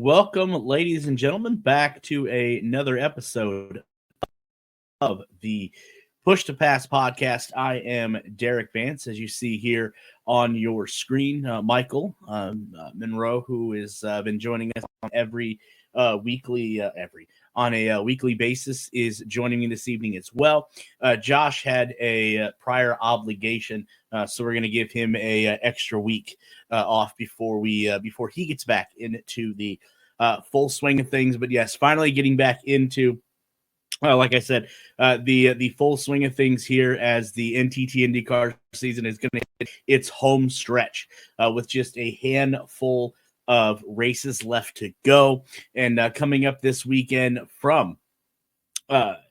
Welcome, ladies and gentlemen, back to another episode of the Push to Pass podcast. I am Derek Vance, as you see here on your screen. Michael Monroe, who has been joining us on every weekly every on a weekly basis, is joining me this evening as well. Josh had a prior obligation, so we're going to give him a extra week off before he gets back into the full swing of things. But yes, finally getting back into like I said, the full swing of things here as the NTT IndyCar season is going to hit its home stretch with just a handful of races left to go. And coming up this weekend from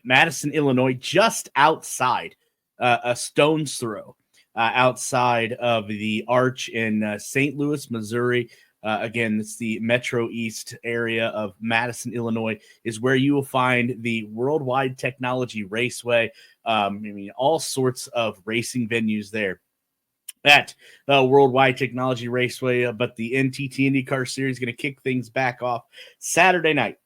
Madison, Illinois, just outside a stone's throw outside of the Arch in St. Louis, Missouri. Again, it's the Metro East area of Madison, Illinois, is where you will find the Worldwide Technology Raceway. All sorts of racing venues there at Worldwide Technology Raceway. But the NTT IndyCar Series is going to kick things back off Saturday night,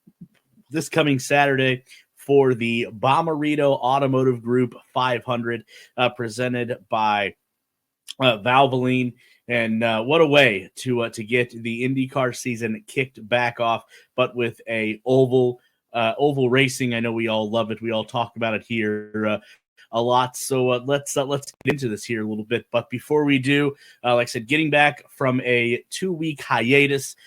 this coming Saturday, for the Bommarito Automotive Group 500, presented by Valvoline. And what a way to get the IndyCar season kicked back off, but with a oval racing. I know we all love it. We all talk about it here a lot. So let's get into this here a little bit. But before we do, like I said, getting back from a 2-week hiatus,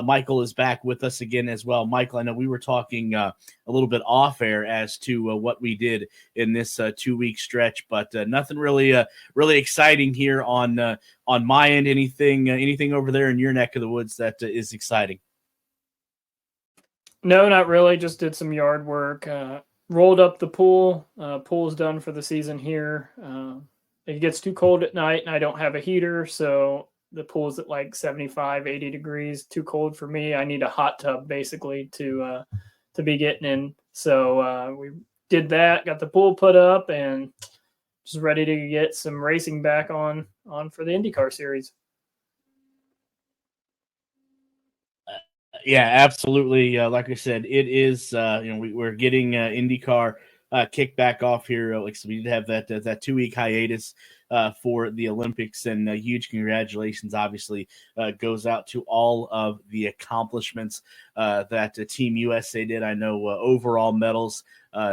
Michael is back with us again as well. Michael, I know we were talking a little bit off air as to what we did in this 2-week stretch, but nothing really exciting here on my end. Anything over there in your neck of the woods that is exciting? No, not really. Just did some yard work. Rolled up the pool. Pool's done for the season here. It gets too cold at night, and I don't have a heater, so the pool's at like 75, 80 degrees. Too cold for me. I need a hot tub basically to be getting in. So we did that. Got the pool put up, and just ready to get some racing back on for the IndyCar series. Yeah, absolutely. Like I said, it is. We're getting IndyCar kicked back off here. Like so, we did have that 2-week hiatus for the Olympics, and huge congratulations, obviously, goes out to all of the accomplishments that Team USA did. I know overall medals,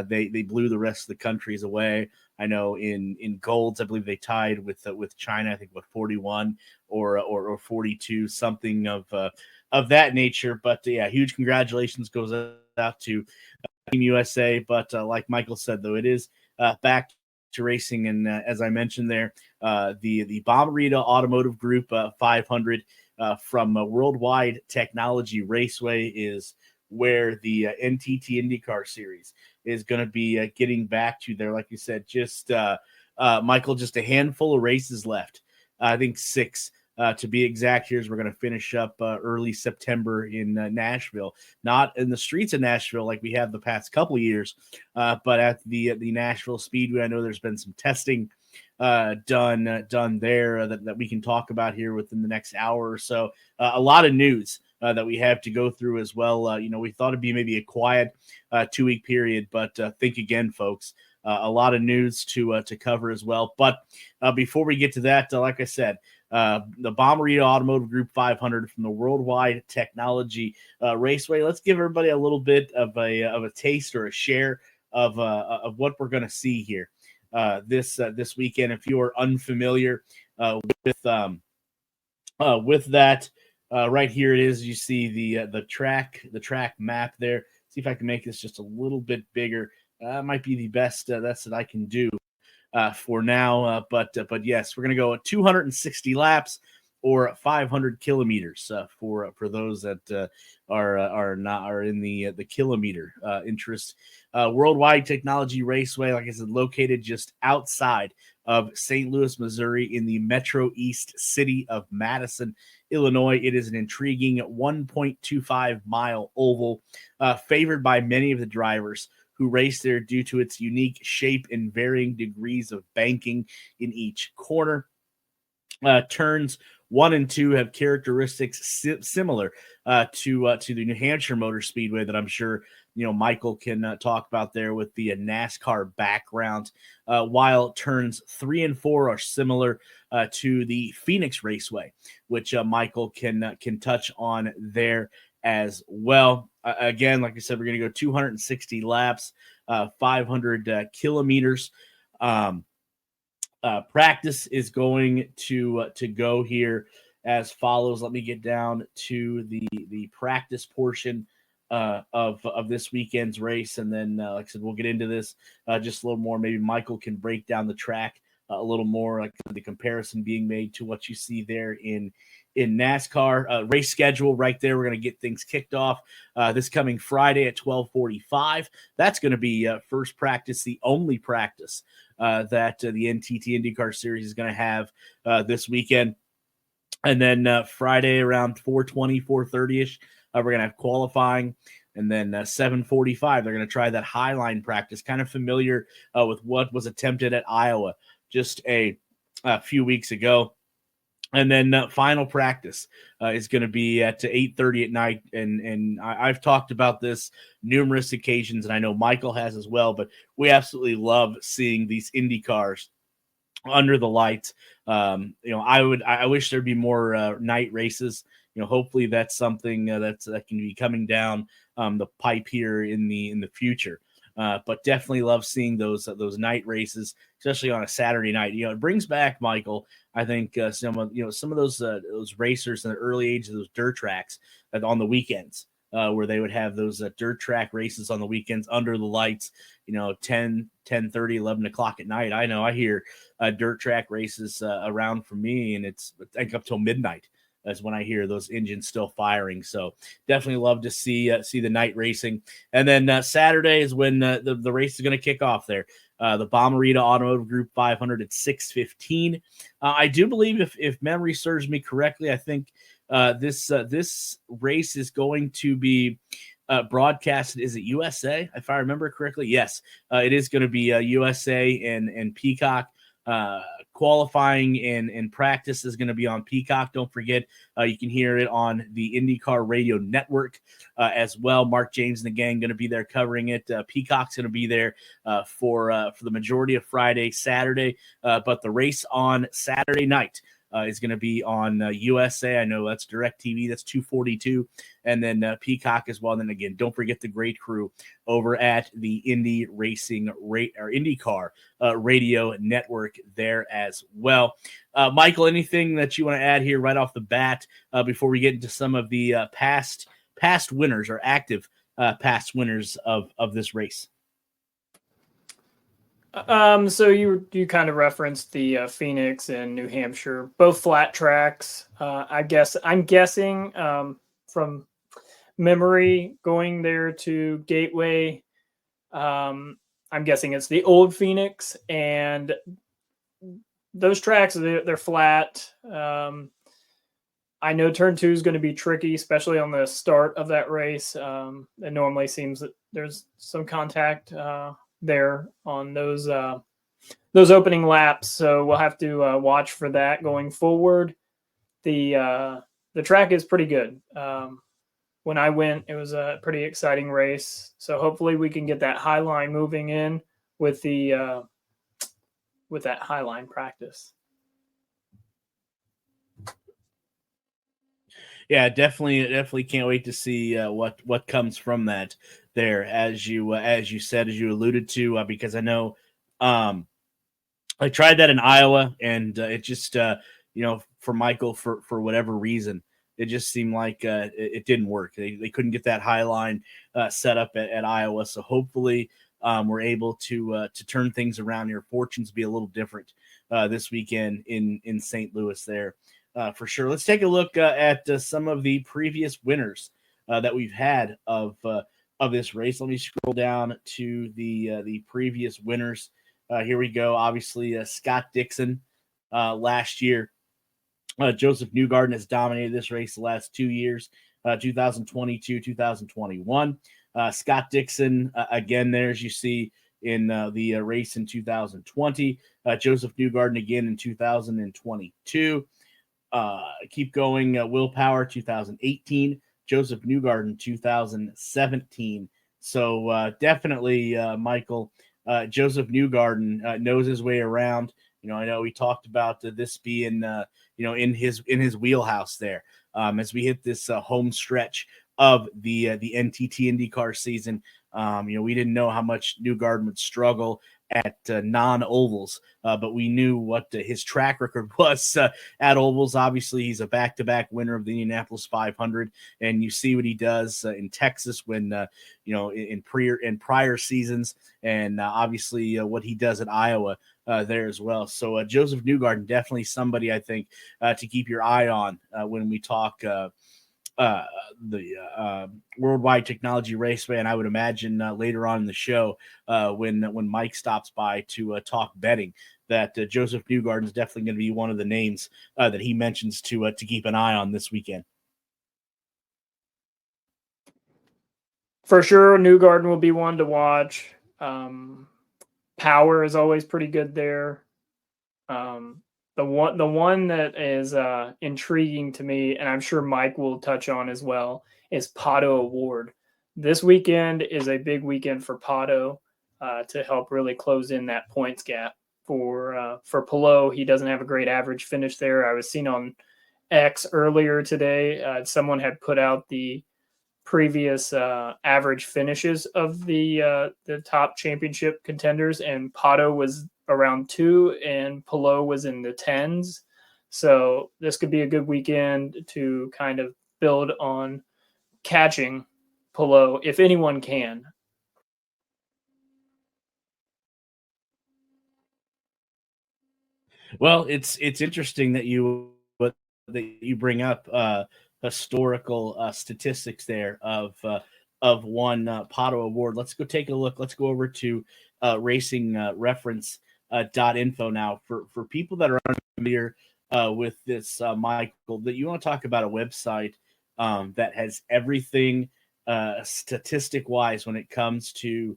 they blew the rest of the countries away. I know in golds, I believe they tied with China. I think 41 or 42, something of that nature. But yeah, huge congratulations goes out to Team USA. But like Michael said, though, it is back to racing, and as I mentioned there, the Bommarito Automotive Group 500 from Worldwide Technology Raceway is where the NTT IndyCar Series is going to be getting back to there. Like you said, just Michael, just a handful of races left. I think 6. To be exact, here's we're going to finish up early September in Nashville, not in the streets of Nashville like we have the past couple of years, but at the Nashville Speedway. I know there's been some testing done there that we can talk about here within the next hour or so. A lot of news that we have to go through as well. We thought it'd be maybe a quiet 2-week period, but think again, folks. A lot of news to cover as well. But before we get to that, like I said, the Bommarito Automotive Group 500 from the Worldwide Technology Raceway. Let's give everybody a little bit of a taste or a share of what we're going to see here this weekend. If you are unfamiliar with that, right here it is. You see the track map there. See if I can make this just a little bit bigger. Might be the best that's that I can do for now. But yes, we're going to go at 260 laps or 500 kilometers for those that are in the kilometer interest. Worldwide Technology Raceway, like I said, located just outside of St. Louis, Missouri, in the Metro East city of Madison, Illinois. It is an intriguing 1.25 mile oval, favored by many of the drivers who race there due to its unique shape and varying degrees of banking in each corner. Turns 1 and 2 have characteristics similar to the New Hampshire Motor Speedway that I'm sure Michael can talk about there with the NASCAR background. While turns 3 and 4 are similar to the Phoenix Raceway, which Michael can touch on there as well. Again, like I said, we're going to go 260 laps, 500 kilometers. Practice is going to go here as follows. Let me get down to the practice portion of this weekend's race, and then like I said, we'll get into this just a little more. Maybe Michael can break down the track a little more, like the comparison being made to what you see there in NASCAR. Race schedule right there. We're going to get things kicked off this coming Friday at 12:45. That's going to be first practice, the only practice that the NTT IndyCar Series is going to have this weekend. And then Friday around 4:20, 4:30ish, we're going to have qualifying. And then 7:45, they're going to try that highline practice, kind of familiar with what was attempted at Iowa just a few weeks ago. And then final practice is going to be at 8:30 at night. And I've talked about this numerous occasions, and I know Michael has as well, but we absolutely love seeing these Indy cars under the lights. I wish there'd be more night races. Hopefully that's something that can be coming down the pipe here in the future. But definitely love seeing those night races, especially on a Saturday night. It brings back, Michael, I think some of those racers in the early age of those dirt tracks on the weekends, where they would have those dirt track races on the weekends under the lights, 10:30, 11 o'clock at night. I know I hear dirt track races around for me, and it's I think up till midnight. That's when I hear those engines still firing. So definitely love to see the night racing. And then Saturday is when the race is going to kick off there. The Bommarito Automotive Group 500 at 6:15. I do believe, if memory serves me correctly, I think this race is going to be broadcasted. Is it USA? If I remember correctly, yes, it is going to be USA and Peacock. Qualifying and practice is going to be on Peacock. Don't forget, you can hear it on the IndyCar Radio Network as well. Mark James and the gang going to be there covering it. Peacock's going to be there for the majority of Friday, Saturday, but the race on Saturday night is going to be on USA. I know that's DirecTV. That's 242. And then Peacock as well. And then again, don't forget the great crew over at the IndyCar Radio Network there as well. Michael, anything that you want to add here right off the bat before we get into some of the past winners or active past winners of this race? So you kind of referenced the Phoenix and New Hampshire, both flat tracks. I'm guessing from memory going there to Gateway. I'm guessing it's the old Phoenix, and those tracks they're flat. I know turn 2 is going to be tricky, especially on the start of that race. It normally seems that there's some contact there on those opening laps, so we'll have to watch for that going forward. The track is pretty good. When I went, it was a pretty exciting race, so hopefully we can get that high line moving in with that high line practice. Yeah, definitely can't wait to see what comes from that there, as you said, as you alluded to, because I know I tried that in Iowa, and it just for Michael, for whatever reason, it just seemed like it didn't work. They couldn't get that high line set up at Iowa, so hopefully we're able to turn things around here. Fortunes be a little different this weekend in St. Louis there. For sure. Let's take a look at some of the previous winners that we've had of this race. Let me scroll down to the previous winners. Here we go. Obviously, Scott Dixon last year. Joseph Newgarden has dominated this race the last 2 years, 2022, 2021. Scott Dixon, again, there as you see in the race in 2020. Joseph Newgarden again in 2022. keep going. Willpower 2018, Joseph Newgarden 2017. So definitely, Michael, Joseph Newgarden knows his way around. I know we talked about this being in his wheelhouse there. As we hit this home stretch of the NTT IndyCar season, we didn't know how much Newgarden would struggle at non-ovals, but we knew what his track record was at ovals. Obviously, he's a back-to-back winner of the Indianapolis 500, and you see what he does in Texas when in prior seasons, and obviously what he does at Iowa there as well. So Joseph Newgarden, definitely somebody I think to keep your eye on when we talk the Worldwide Technology Raceway, and I would imagine later on in the show when Mike stops by to talk betting, that Joseph Newgarden is definitely going to be one of the names that he mentions to keep an eye on this weekend. For sure, Newgarden will be one to watch. Power is always pretty good there. The one that is intriguing to me, and I'm sure Mike will touch on as well, is Pato Award. This weekend is a big weekend for Pato to help really close in that points gap for Palou. He doesn't have a great average finish there. I was seen on X earlier today. Someone had put out the previous average finishes of the top championship contenders, and Pato was around 2 and Palou was in the 10s. So this could be a good weekend to kind of build on catching Palou if anyone can. Well, it's interesting that you bring up historical statistics there of one Pato Award. Let's go take a look. Let's go over to racing reference .info now for people that are unfamiliar with this, Michael, that you want to talk about a website that has everything statistic wise when it comes to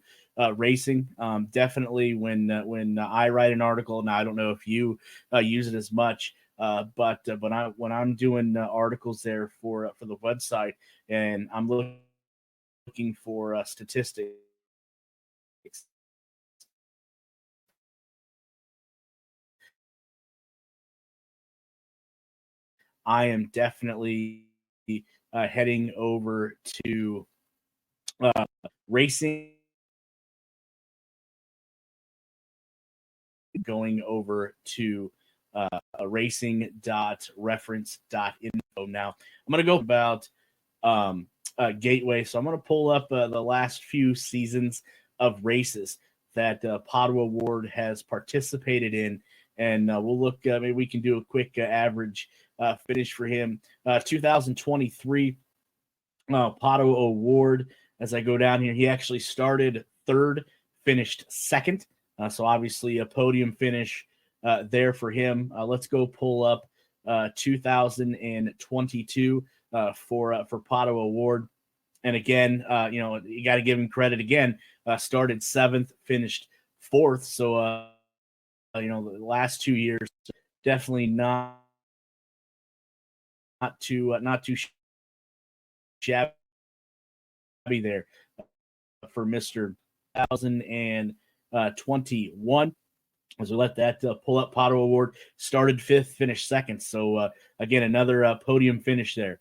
racing. Definitely when I write an article, now I don't know if you use it as much, but when I'm doing articles there for the website, and I'm looking for statistics, I am definitely heading over to racing, going over to racing.reference.info. Now, I'm going to go about Gateway. So I'm going to pull up the last few seasons of races that Pato Award has participated in, and we'll look. Maybe we can do a quick average finish for him. 2023 Pato Award. As I go down here, he actually started third, finished second. So obviously a podium finish there for him. Let's go pull up 2022 for Pato Award. And again, you got to give him credit again. Started seventh, finished fourth. So, the last 2 years, definitely not too shabby there for Mr. 2021. As we let that pull up, Pato Award started fifth, finished second. So again, another podium finish there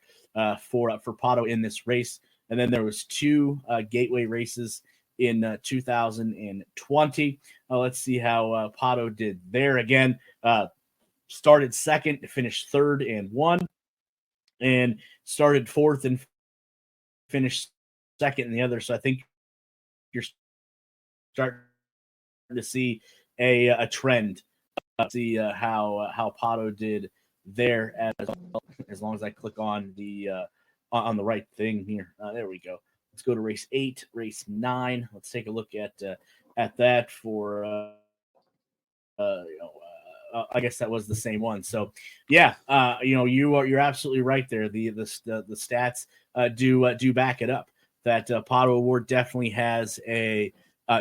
for Pato in this race. And then there was two Gateway races in 2020. Let's see how Pato did there. Again, started second, finished third and won, and started fourth and finished second in the other. So I think you're starting to see a trend. See how Pato did there as long as I click on the right thing here. There we go. Let's go to race 8, race 9. Let's take a look at that for I guess that was the same one. So yeah, you're absolutely right there. The stats do back it up. That Pato Award definitely has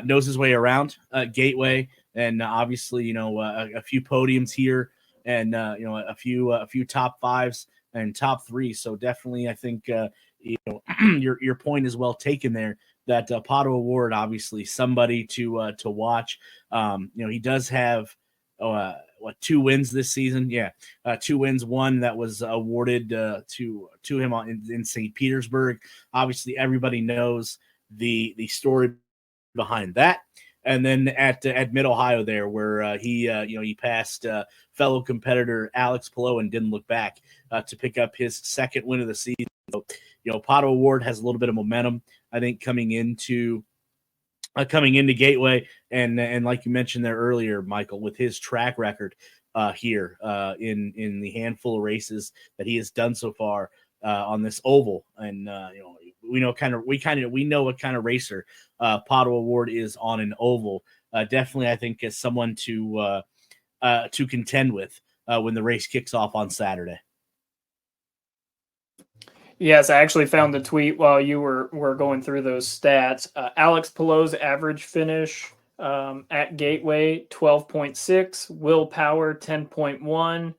knows his way around Gateway, and obviously a few podiums here and a few top fives and top threes. So definitely, I think your point is well taken there. That Pato Award, obviously, somebody to watch. He does have two wins this season. Yeah, 2 wins. One that was awarded to him in St. Petersburg. Obviously, everybody knows the story behind that. And then at Mid Ohio there, where he passed fellow competitor Alex Palou and didn't look back to pick up his second win of the season. So, Pato Award has a little bit of momentum, I think, coming into Gateway, and like you mentioned there earlier, Michael, with his track record here in the handful of races that he has done so far on this oval, and we know what kind of racer Pato Award is on an oval. Definitely, I think, as someone to contend with when the race kicks off on Saturday. Yes, I actually found the tweet while you were going through those stats. Alex Palou's average finish at Gateway 12.6, Will Power 10.1,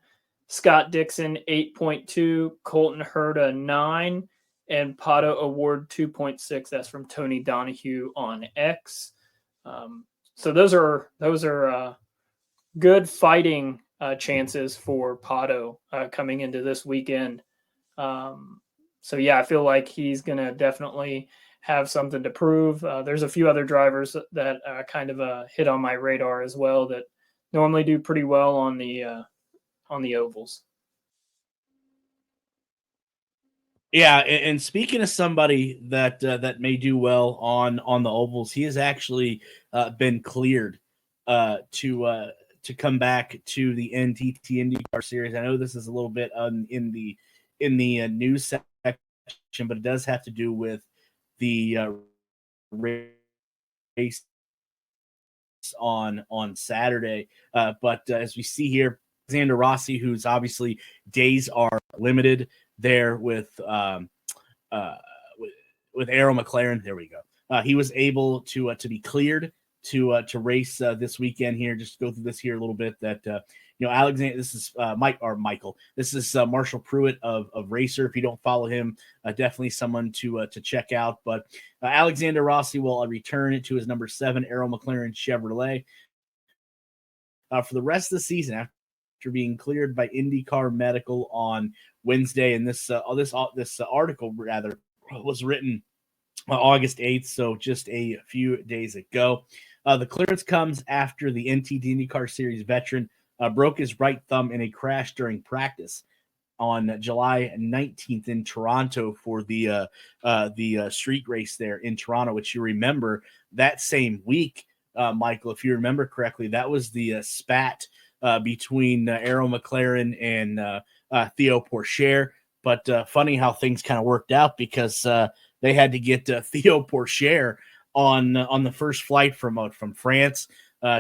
Scott Dixon 8.2, Colton Herta 9, and Pato Award 2.6. That's from Tony Donahue on X. So those are good fighting chances for Pato coming into this weekend. So yeah, I feel like he's going to definitely have something to prove. There's a few other drivers that kind of hit on my radar as well that normally do pretty well on the ovals. Yeah, and speaking of somebody that may do well on the ovals, he has actually been cleared to come back to the NTT IndyCar Series. I know this is a little bit in the news section, but it does have to do with the race on Saturday. But as we see here, Alexander Rossi, who's obviously days are limited there with Arrow McLaren. There we go. He was able to be cleared to race this weekend here. Just go through this here a little bit. That Alexander. This is Michael. This is Marshall Pruitt of Racer. If you don't follow him, definitely someone to check out. But Alexander Rossi will return to his number 7 Arrow McLaren Chevrolet for the rest of the season after being cleared by IndyCar Medical on Wednesday. And this article rather was written August 8th, so just a few days ago. The clearance comes after the NTT IndyCar Series veteran broke his right thumb in a crash during practice on July 19th in Toronto for the street race there in Toronto, which you remember that same week, Michael, if you remember correctly, that was the spat between Arrow McLaren and Theo Pourchaire. But funny how things kind of worked out, because they had to get Theo Pourchaire on the first flight from France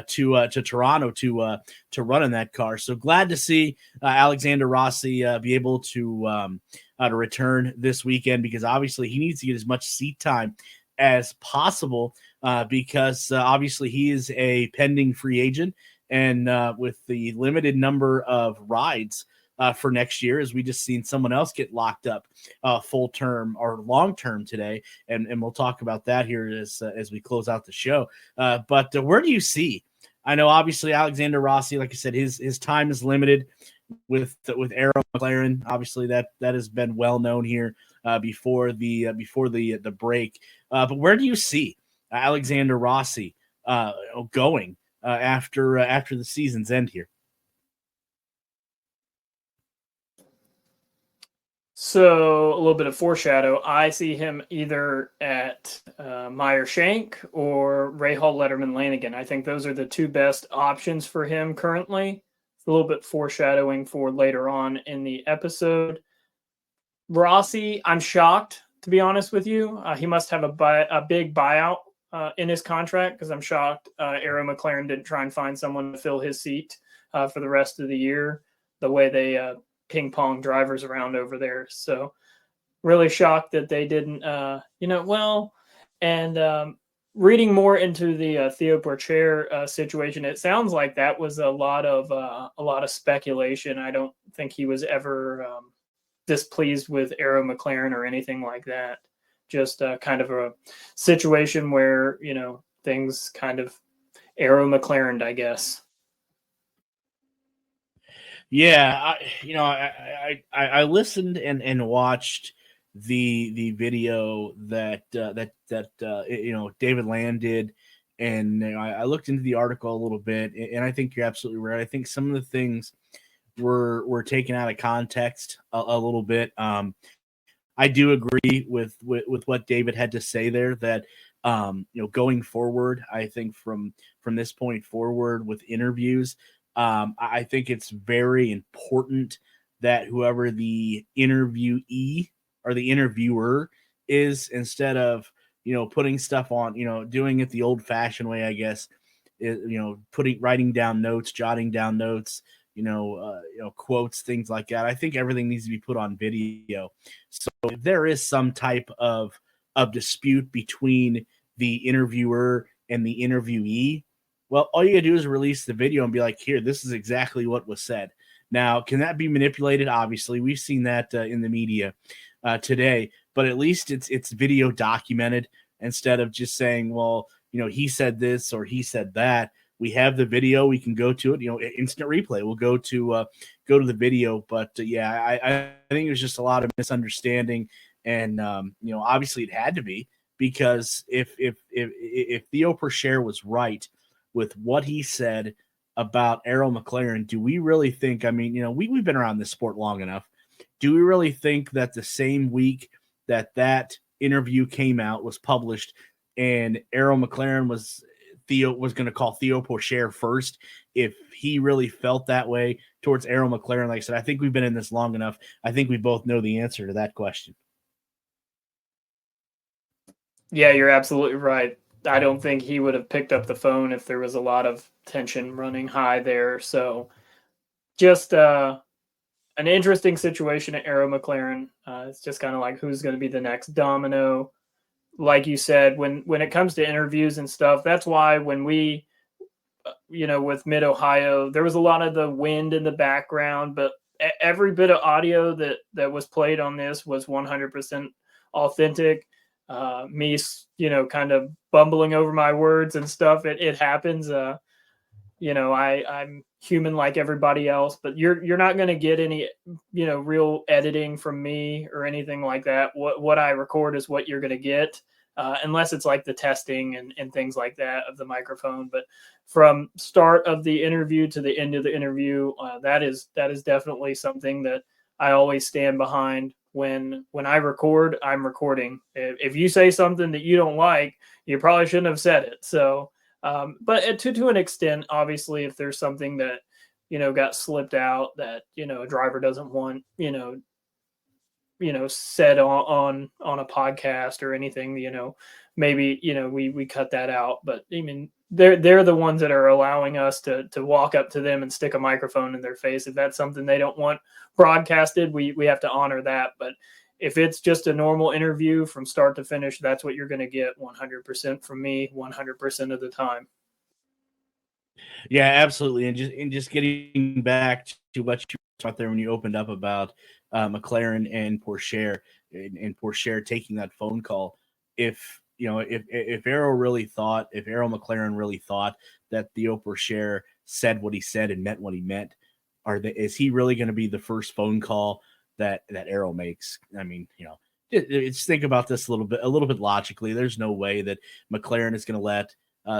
to Toronto to run in that car. So glad to see Alexander Rossi be able to return this weekend, because obviously he needs to get as much seat time as possible because obviously he is a pending free agent, and with the limited number of rides for next year, as we just seen someone else get locked up full term or long term today, and we'll talk about that here as we close out the show. But where do you see? I know obviously Alexander Rossi, like I said, his time is limited with Arrow McLaren. Obviously that has been well known here before the break. But where do you see Alexander Rossi going after the season's end here? So a little bit of foreshadow. I see him either at Meyer Shank or Ray Hall Letterman Lanigan. I think those are the two best options for him currently. It's a little bit foreshadowing for later on in the episode. Rossi, I'm shocked, to be honest with you. He must have a big buyout in his contract, because I'm shocked Arrow McLaren didn't try and find someone to fill his seat for the rest of the year, the way they ping pong drivers around over there. So really shocked that they didn't, and reading more into the Theo Pourchaire situation, it sounds like that was a lot of speculation. I don't think he was ever displeased with Arrow McLaren or anything like that. Just kind of a situation where things kind of Arrow McLaren, I guess. Yeah, I listened and watched the video that David Land did, and I looked into the article a little bit, and I think you're absolutely right. I think some of the things were taken out of context a little bit. I do agree with what David had to say there. That going forward, I think from this point forward with interviews, I think it's very important that whoever the interviewee or the interviewer is, instead of putting stuff on, doing it the old-fashioned way, I guess, writing down notes, jotting down notes, quotes, things like that. I think everything needs to be put on video. So if there is some type of dispute between the interviewer and the interviewee, well, all you gotta do is release the video and be like, here, this is exactly what was said. Now, can that be manipulated? Obviously, we've seen that in the media today, but at least it's video documented, instead of just saying, well, he said this or he said that. We have the video. We can go to it. Instant replay. We'll go to the video. But yeah, I think it was just a lot of misunderstanding, and obviously it had to be, because if Theo Pourchaire was right with what he said about Arrow McLaren, do we really think? I mean, we've been around this sport long enough. Do we really think that the same week that interview came out, was published, and Arrow McLaren was going to call Theo Pourchaire first, if he really felt that way towards Arrow McLaren? Like I said, I think we've been in this long enough. I think we both know the answer to that question. Yeah, you're absolutely right. I don't think he would have picked up the phone if there was a lot of tension running high there. So just an interesting situation at Arrow McLaren. It's just kind of like, who's going to be the next domino. Like you said, when it comes to interviews and stuff, that's why when we, with Mid Ohio, there was a lot of the wind in the background, but every bit of audio that was played on this was 100% authentic. Me, kind of bumbling over my words and stuff. It happens. I'm human like everybody else, but you're not going to get any, real editing from me or anything like that. What I record is what you're going to get, unless it's like the testing and things like that of the microphone. But from start of the interview to the end of the interview, that is definitely something that I always stand behind. When I record, I'm recording. If you say something that you don't like, you probably shouldn't have said it. So, but to an extent, obviously, if there's something that got slipped out that a driver doesn't want said on a podcast or anything, maybe we cut that out. But I mean, they're the ones that are allowing us to walk up to them and stick a microphone in their face. If that's something they don't want broadcasted, we have to honor that. But if it's just a normal interview from start to finish, that's what you're going to get 100% from me 100% of the time. Yeah, absolutely. And just getting back to what you talked there when you opened up about McLaren and Pourchaire, and Pourchaire taking that phone call. If if Arrow McLaren really thought that Theo Pourchaire said what he said and meant what he meant, is he really going to be the first phone call that Arrow makes? I mean, just think about this a little bit logically. There's no way that McLaren is going to let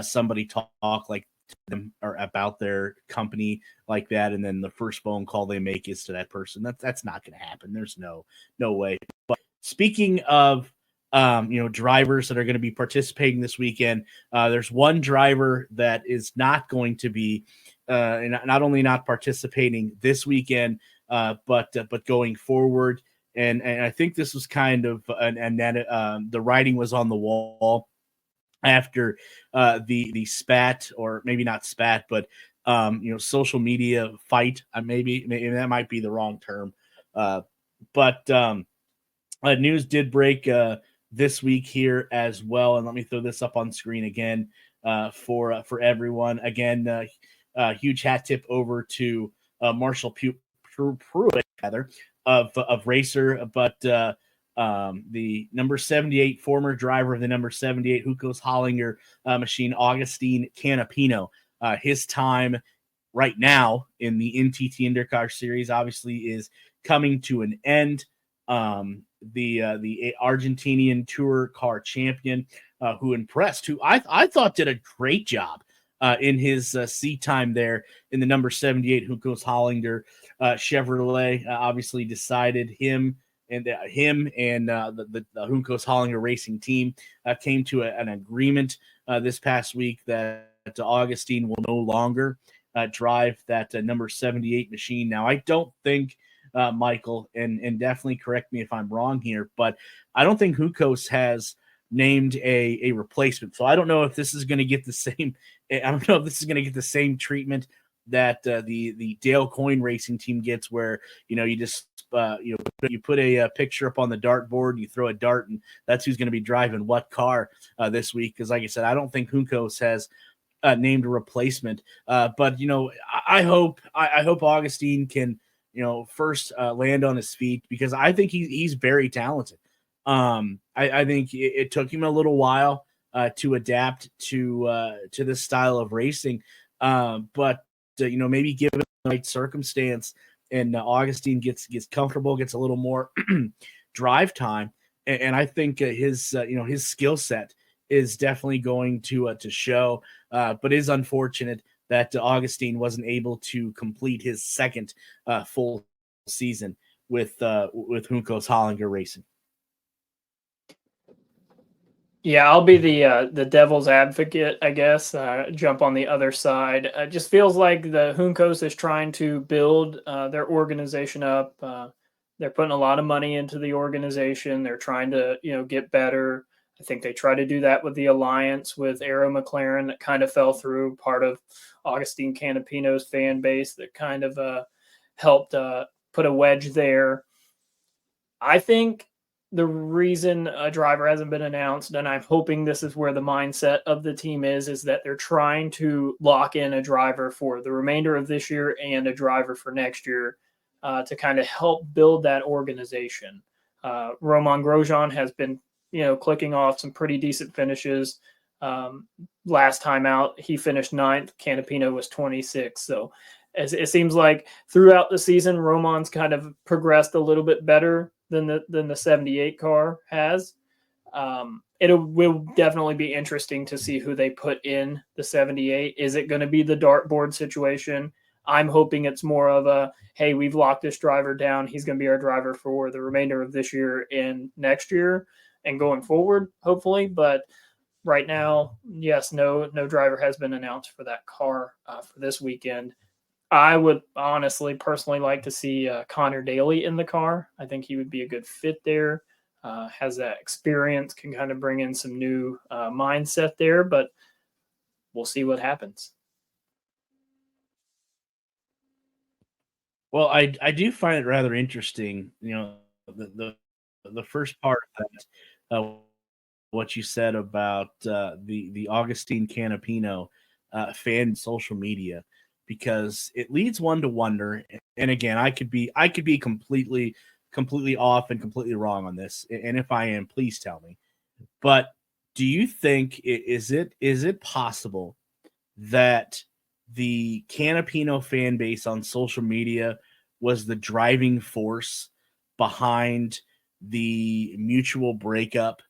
somebody talk like them or about their company like that, and then the first phone call they make is to that person. That's not going to happen. There's no way. But speaking of drivers that are going to be participating this weekend, there's one driver that is not going to be not only not participating this weekend, but going forward. And I think this was kind of the writing was on the wall after the spat, or maybe not spat, but social media fight. Maybe that might be the wrong term. But news did break this week here as well. And let me throw this up on screen again for everyone. Again, huge hat tip over to Marshall Pruitt, rather, of Racer, but the number 78, former driver of the number 78 Hucos Hollinger machine, Augustine Canapino. His time right now in the NTT IndyCar Series obviously is coming to an end. The Argentinian Tour Car champion, who impressed, who I thought did a great job in his seat time there in the number 78 Hucos Hollinger Chevrolet. Obviously decided him and the Juncos Hollinger Racing team came to an agreement this past week that Augustine will no longer drive that number 78 machine. Now, I don't think, Michael, and definitely correct me if I'm wrong here, but I don't think Juncos has named a replacement. So I don't know if this is going to get the same. I don't know if this is going to get the same treatment that the Dale Coyne Racing team gets, where you just you put a picture up on the dartboard, you throw a dart, and that's who's going to be driving what car this week. Because, like I said, I don't think Juncos has named a replacement. But I hope Augustine can first land on his feet, because I think he's very talented. I think it took him a little while to adapt to this style of racing, but maybe given the right circumstance and Augustine gets comfortable, gets a little more drive time, and I think his skill set is definitely going to show. But it is unfortunate that Augustine wasn't able to complete his second full season with Juncos Hollinger Racing. Yeah, I'll be the devil's advocate, I guess. Jump on the other side. It just feels like the Juncos is trying to build their organization up. They're putting a lot of money into the organization. They're trying to get better. I think they tried to do that with the alliance with Arrow McLaren that kind of fell through. Part of Augustine Canapino's fan base that kind of helped put a wedge there. I think the reason a driver hasn't been announced, and I'm hoping this is where the mindset of the team is that they're trying to lock in a driver for the remainder of this year and a driver for next year to kind of help build that organization. Romain Grosjean has been, clicking off some pretty decent finishes. Last time out, he finished 9th. Canapino was 26th. So it seems like throughout the season, Romain's kind of progressed a little bit better than the 78 car has. It will definitely be interesting to see who they put in the 78. Is it going to be the dartboard situation? I'm hoping it's more of a, hey, we've locked this driver down. He's going to be our driver for the remainder of this year and next year and going forward, hopefully. But right now, yes, no driver has been announced for that car for this weekend. I would honestly, personally like to see Connor Daly in the car. I think he would be a good fit there. Has that experience, can kind of bring in some new mindset there, but we'll see what happens. Well, I do find it rather interesting, the first part of that, what you said about the Augustine Canapino fan social media, because it leads one to wonder. And again, I could be completely off and completely wrong on this, and if I am, please tell me. But do you think is it possible that the Canapino fan base on social media was the driving force behind the mutual breakup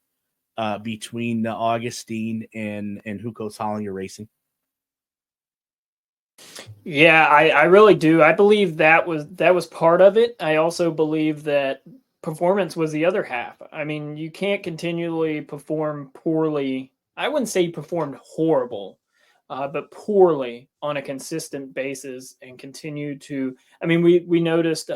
between Augustine and Juncos Hollinger Racing? Yeah, I really do. I believe that was part of it. I also believe that performance was the other half. I mean, you can't continually perform poorly. I wouldn't say he performed horrible, but poorly on a consistent basis and continue to. I mean, we noticed.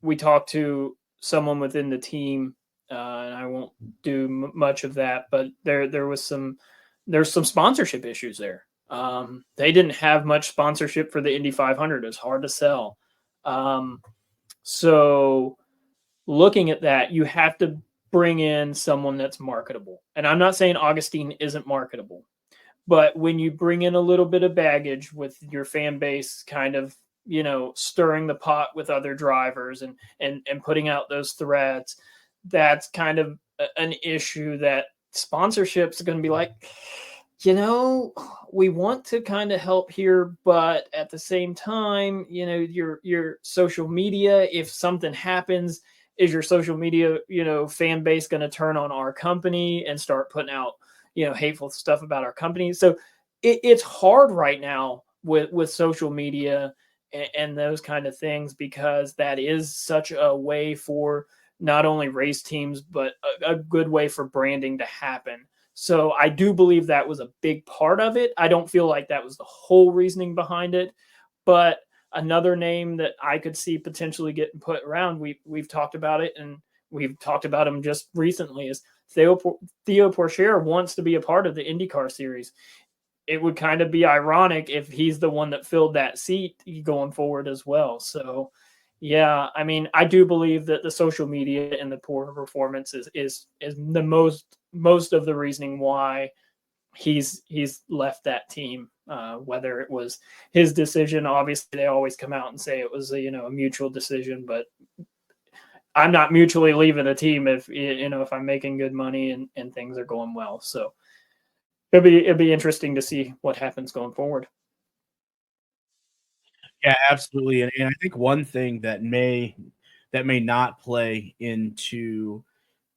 We talked to someone within the team, and I won't do much of that, but there's some sponsorship issues there. They didn't have much sponsorship for the Indy 500. It's hard to sell. So looking at that, you have to bring in someone that's marketable. And I'm not saying Augustine isn't marketable, but when you bring in a little bit of baggage with your fan base kind of, stirring the pot with other drivers and putting out those threads, that's kind of an issue that sponsorships are going to be like, we want to kind of help here, but at the same time, your social media, if something happens, is your social media, fan base going to turn on our company and start putting out, hateful stuff about our company? So it's hard right now with social media and those kind of things, because that is such a way for not only race teams, but a good way for branding to happen. So I do believe that was a big part of it. I don't feel like that was the whole reasoning behind it, but another name that I could see potentially getting put around, we've talked about it, and we've talked about him just recently, is Theo Pourchaire wants to be a part of the IndyCar series. It would kind of be ironic if he's the one that filled that seat going forward as well. So, yeah, I mean, I do believe that the social media and the poor performance is the most of the reasoning why he's left that team. Whether it was his decision, obviously they always come out and say it was a mutual decision, but I'm not mutually leaving a team if I'm making good money and things are going well. So it'd be interesting to see what happens going forward. Yeah, absolutely. And I think one thing that may not play into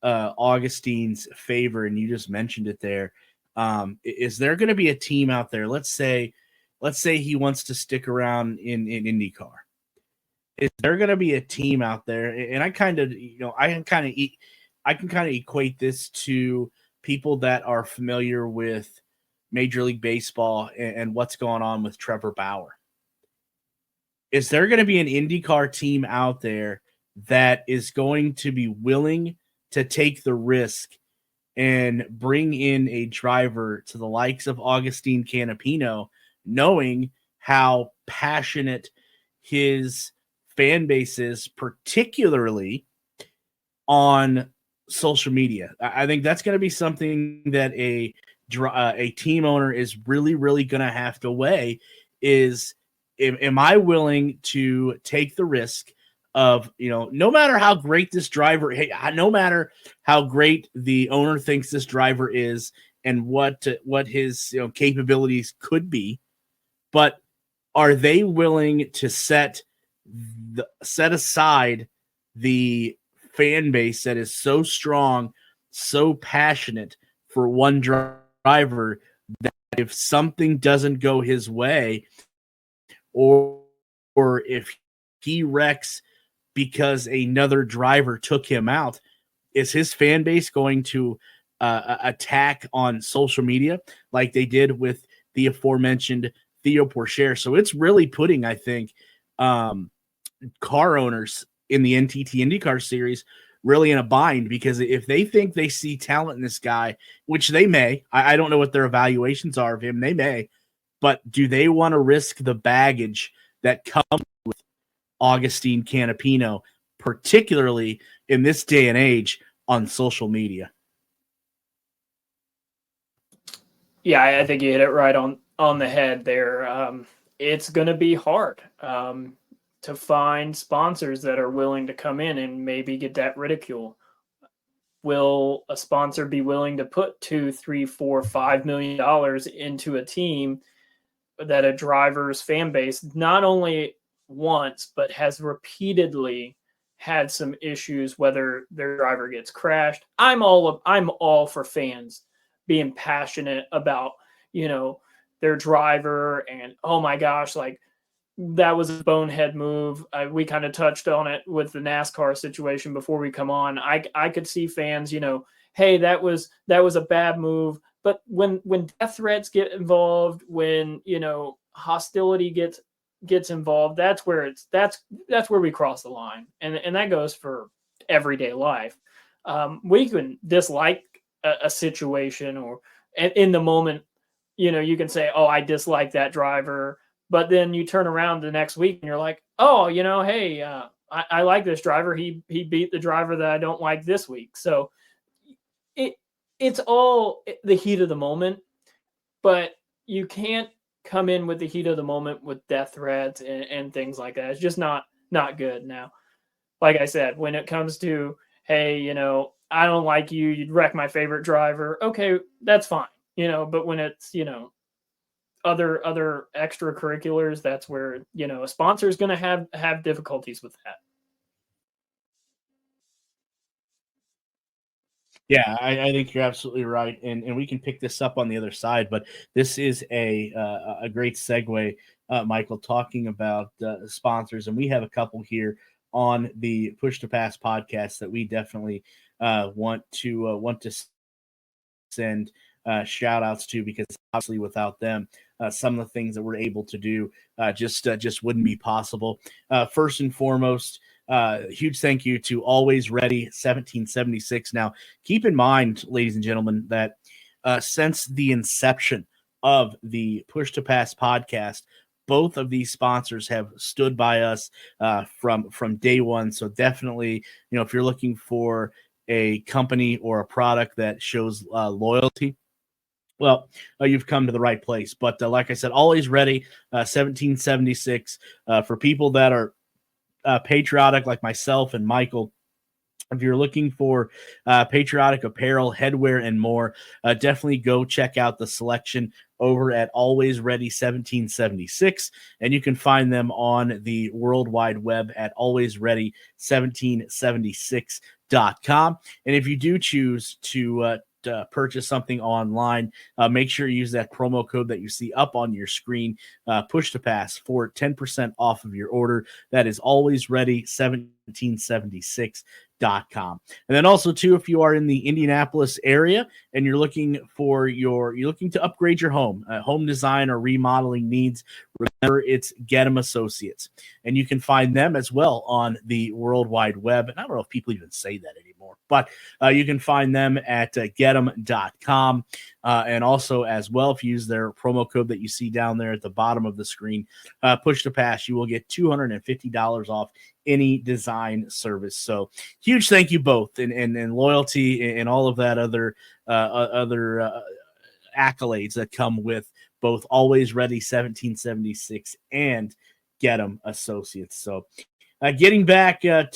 Augustine's favor, and you just mentioned it there, is there going to be a team out there? Let's say he wants to stick around in IndyCar. Is there going to be a team out there? And I kind of, I can kind of equate this to people that are familiar with Major League Baseball and what's going on with Trevor Bauer. Is there going to be an IndyCar team out there that is going to be willing to take the risk and bring in a driver to the likes of Augustine Canapino, knowing how passionate his fan base is, particularly on social media? I think that's going to be something that a team owner is really, really going to have to weigh is, am I willing to take the risk of, no matter how great this driver, no matter how great the owner thinks this driver is and what his capabilities could be, but are they willing to set aside the fan base that is so strong, so passionate for one driver, that if something doesn't go his way, or if he wrecks because another driver took him out, is his fan base going to attack on social media like they did with the aforementioned Theo Pourchaire? So it's really putting, I think, car owners in the NTT IndyCar series really in a bind, because if they think they see talent in this guy, which they may, I don't know what their evaluations are of him, they may, but do they want to risk the baggage that comes with Augustine Canapino, particularly in this day and age on social media? Yeah, I think you hit it right on the head there. It's going to be hard to find sponsors that are willing to come in and maybe get that ridicule. Will a sponsor be willing to put $2, $3, $4, $5 million into a team that a driver's fan base not only once but has repeatedly had some issues, whether their driver gets crashed? I'm all for fans being passionate about their driver, and oh my gosh, like that was a bonehead move. We kind of touched on it with the NASCAR situation before we come on. I could see fans, hey, that was a bad move. But when death threats get involved, when hostility gets involved, that's where we cross the line, and that goes for everyday life. We can dislike a situation, or in the moment, you can say, oh, I dislike that driver. But then you turn around the next week and you're like, oh, hey, I like this driver. He beat the driver that I don't like this week. So it's all the heat of the moment, but you can't come in with the heat of the moment with death threats and things like that. It's just not good. Now, like I said, when it comes to, hey, I don't like you, you'd wreck my favorite driver. Okay, that's fine. But when it's, other extracurriculars, that's where, a sponsor is going to have difficulties with that. Yeah, I think you're absolutely right, and we can pick this up on the other side. But this is a great segue, Michael, talking about sponsors, and we have a couple here on the Push to Pass podcast that we definitely want to send shout outs to, because obviously without them, some of the things that we're able to do just wouldn't be possible. First and foremost, huge thank you to Always Ready 1776. Now, keep in mind, ladies and gentlemen, that since the inception of the Push to Pass podcast, both of these sponsors have stood by us from day one. So definitely, if you're looking for a company or a product that shows loyalty, well, you've come to the right place. But like I said, Always Ready 1776, for people that are patriotic like myself and Michael. If you're looking for patriotic apparel, headwear, and more, definitely go check out the selection over at Always Ready 1776. And you can find them on the World Wide Web at alwaysready1776.com. And if you do choose to purchase something online, make sure you use that promo code that you see up on your screen, Push to Pass, for 10% off of your order. That is Always Ready 1776.com. And then also too, if you are in the Indianapolis area and you're looking to upgrade your home design or remodeling needs, remember, it's Get 'em Associates, and you can find them as well on the World Wide Web. And I don't know if people even say that anymore, but you can find them at getem.com. And also, as well, if you use their promo code that you see down there at the bottom of the screen, Push to Pass, you will get $250 off any design service. So huge thank you both, and loyalty and all of that other accolades that come with both Always Ready 1776 and Get 'em Associates. So getting back to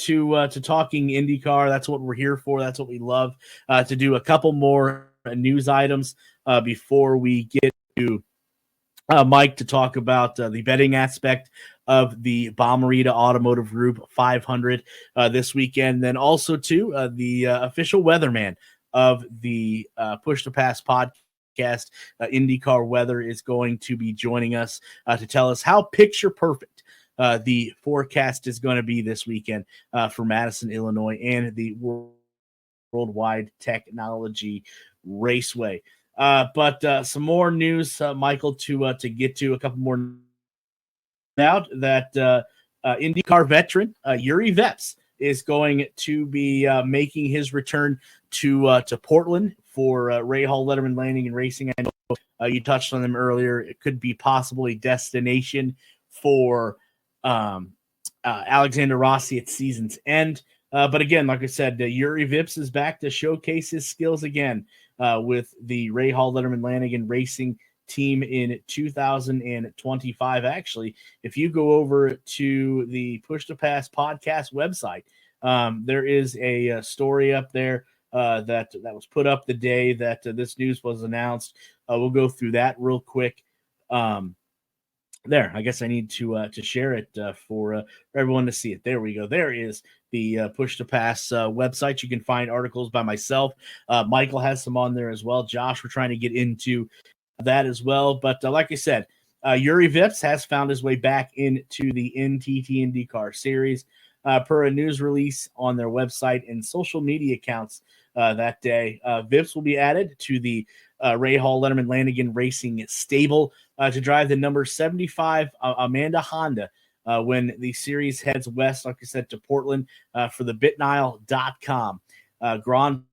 talking IndyCar, that's what we're here for. That's what we love to do. A couple more news items before we get to Mike to talk about the betting aspect of the Bommarito Automotive Group 500 this weekend. Then also too, the official weatherman of the Push to Pass podcast, IndyCar Weather, is going to be joining us to tell us how picture perfect the forecast is going to be this weekend for Madison, Illinois, and the Worldwide Technology Raceway. But some more news, Michael, to get to. A couple more out that IndyCar veteran Yuri Veps is going to be making his return to Portland for Ray Hall Letterman Landing and Racing. I know you touched on them earlier. It could be possibly a destination for Alexander Rossi at season's end. But again, like I said, Yuri Vips is back to showcase his skills again with the Ray Hall Letterman Lanigan Racing team in 2025. Actually, if you go over to the Push to Pass podcast website, there is a story up there that was put up the day that this news was announced. We'll go through that real quick. There, I guess I need to share it for everyone to see it. There we go. There is the Push to Pass website. You can find articles by myself. Michael has some on there as well. Josh, we're trying to get into that as well. But like I said, Yuri Vips has found his way back into the NTT IndyCar Series per a news release on their website and social media accounts that day. Vips will be added to the Ray Hall Letterman Lanigan Racing stable to drive the number 75 Amanda Honda when the series heads west, like I said, to Portland for the BitNile.com Grand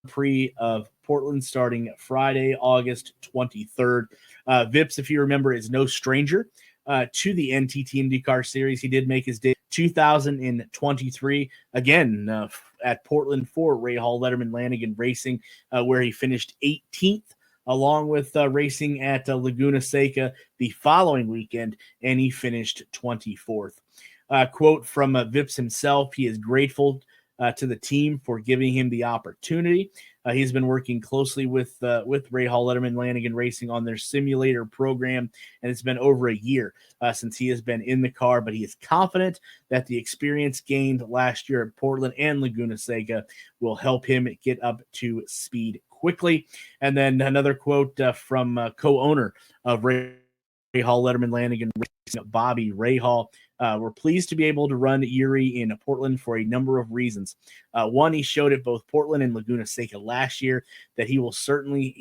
Prix of Portland starting Friday, August 23rd. Vips, if you remember, is no stranger to the NTT IndyCar Series. He did make his debut 2023, again at Portland for Rahal Letterman Lanigan Racing, where he finished 18th, along with racing at Laguna Seca the following weekend, and he finished 24th. Quote from Vips himself: he is grateful to the team for giving him the opportunity. He's been working closely with Rahal Letterman Lanigan Racing on their simulator program, and it's been over a year since he has been in the car, but he is confident that the experience gained last year at Portland and Laguna Seca will help him get up to speed quickly. And then another quote from co-owner of Rahal Letterman Lanigan Racing, Bobby Rahal. We're pleased to be able to run Yuri in Portland for a number of reasons. One, he showed at both Portland and Laguna Seca last year that he'll certainly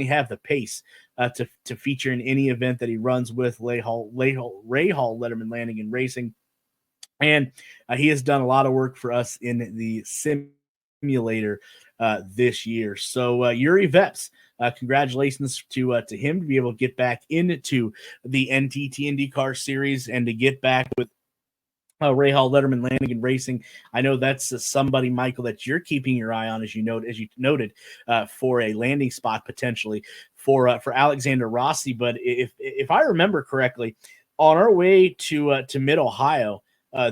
have the pace to feature in any event that he runs with Rahal Letterman Lanigan Racing. And he has done a lot of work for us in the simulator this year. So Yuri Veps, congratulations to him to be able to get back into the NTT IndyCar series and to get back with Rahal Letterman Lanigan Racing. I know that's somebody, Michael, that you're keeping your eye on, as you noted, for a landing spot potentially for Alexander Rossi. But if I remember correctly, on our way to Mid Ohio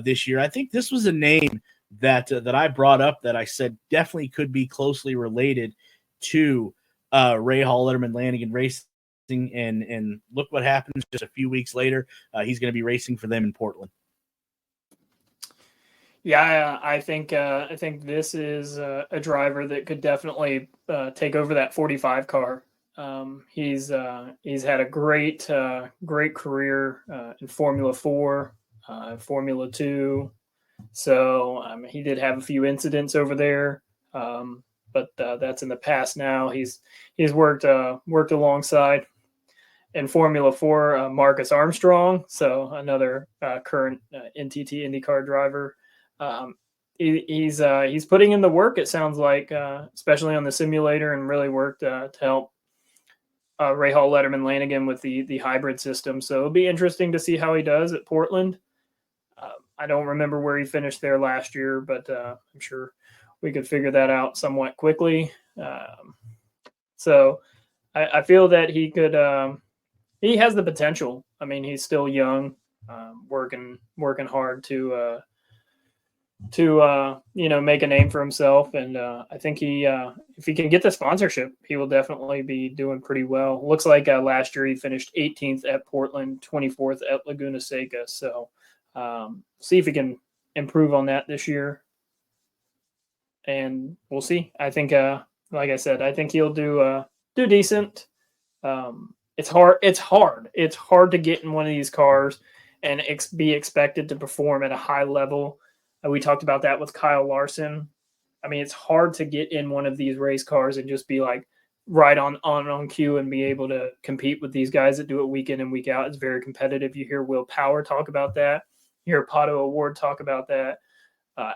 this year, I think this was a name that I brought up that I said definitely could be closely related to Rahal Letterman Lanigan Racing. And look what happens just a few weeks later. He's going to be racing for them in Portland. Yeah, I think this is a driver that could definitely take over that 45 car. He's had a great career in Formula 4, Formula 2. So he did have a few incidents over there, but that's in the past now. He's worked alongside in Formula 4 Marcus Armstrong, so another current NTT IndyCar driver. He's putting in the work, it sounds like, especially on the simulator, and really worked to help Rahal Letterman Lanigan with the hybrid system. So it'll be interesting to see how he does at Portland. I don't remember where he finished there last year, but I'm sure we could figure that out somewhat quickly. So I feel that he could. He has the potential. I mean, he's still young, working hard to make a name for himself, and I think if he can get the sponsorship, he will definitely be doing pretty well. Looks like last year he finished 18th at Portland, 24th at Laguna Seca. So see if he can improve on that this year, and we'll see. I think, like I said, I think he'll do decent. It's hard to get in one of these cars and be expected to perform at a high level. We talked about that with Kyle Larson. I mean, it's hard to get in one of these race cars and just be like right on cue and be able to compete with these guys that do it week in and week out. It's very competitive. You hear Will Power talk about that. You hear Pato Award talk about that.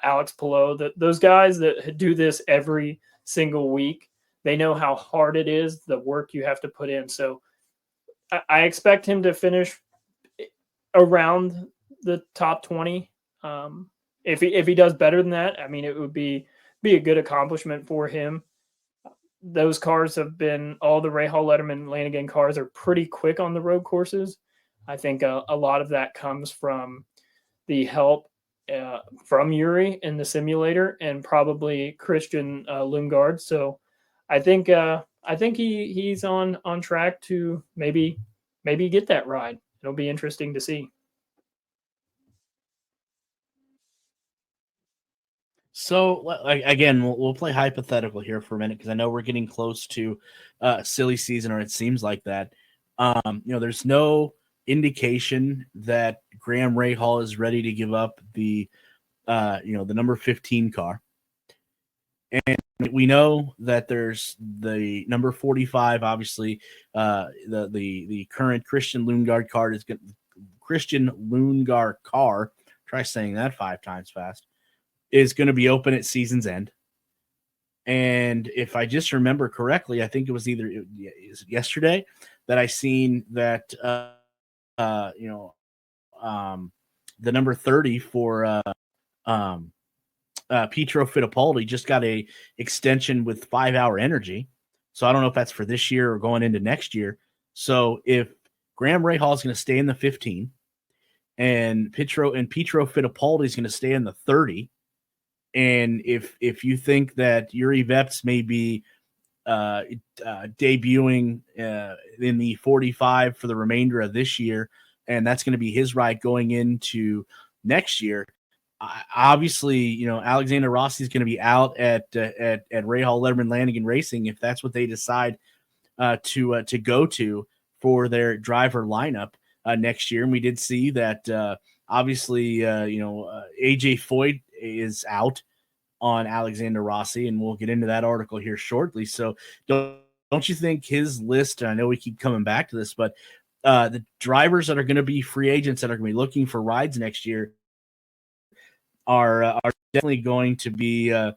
Alex Palou, those guys that do this every single week, they know how hard it is, the work you have to put in. So I expect him to finish around the top 20. If he does better than that, I mean, it would be a good accomplishment for him. Those cars have been, all the Rahal Letterman Lanigan cars are pretty quick on the road courses. I think a lot of that comes from the help from Yuri in the simulator and probably Christian Lundgaard. So I think he's on track to maybe get that ride. It'll be interesting to see. So again, we'll play hypothetical here for a minute because I know we're getting close to silly season, or it seems like that. There's no indication that Graham Rahal is ready to give up the number 15 car, and we know that there's the number 45. Obviously, the current Christian Lundgaard car is Christian Lundgaard car. Try saying that 5 times fast. Is going to be open at season's end. And if I just remember correctly, I think it was either yesterday that I seen that the number 30 for Pietro Fittipaldi just got a extension with 5 Hour Energy. So I don't know if that's for this year or going into next year. So if Graham Rahal is going to stay in the 15 and Pietro Fittipaldi is going to stay in the 30, and if you think that Yuri Veps may be debuting in the 45 for the remainder of this year, and that's going to be his ride going into next year, obviously, Alexander Rossi is going to be out at Rahal Letterman Lanigan Racing if that's what they decide to go to for their driver lineup next year. And we did see that obviously, AJ Foyt is out on Alexander Rossi, and we'll get into that article here shortly. So don't you think his list, and I know we keep coming back to this, but the drivers that are going to be free agents that are going to be looking for rides next year are definitely going to be the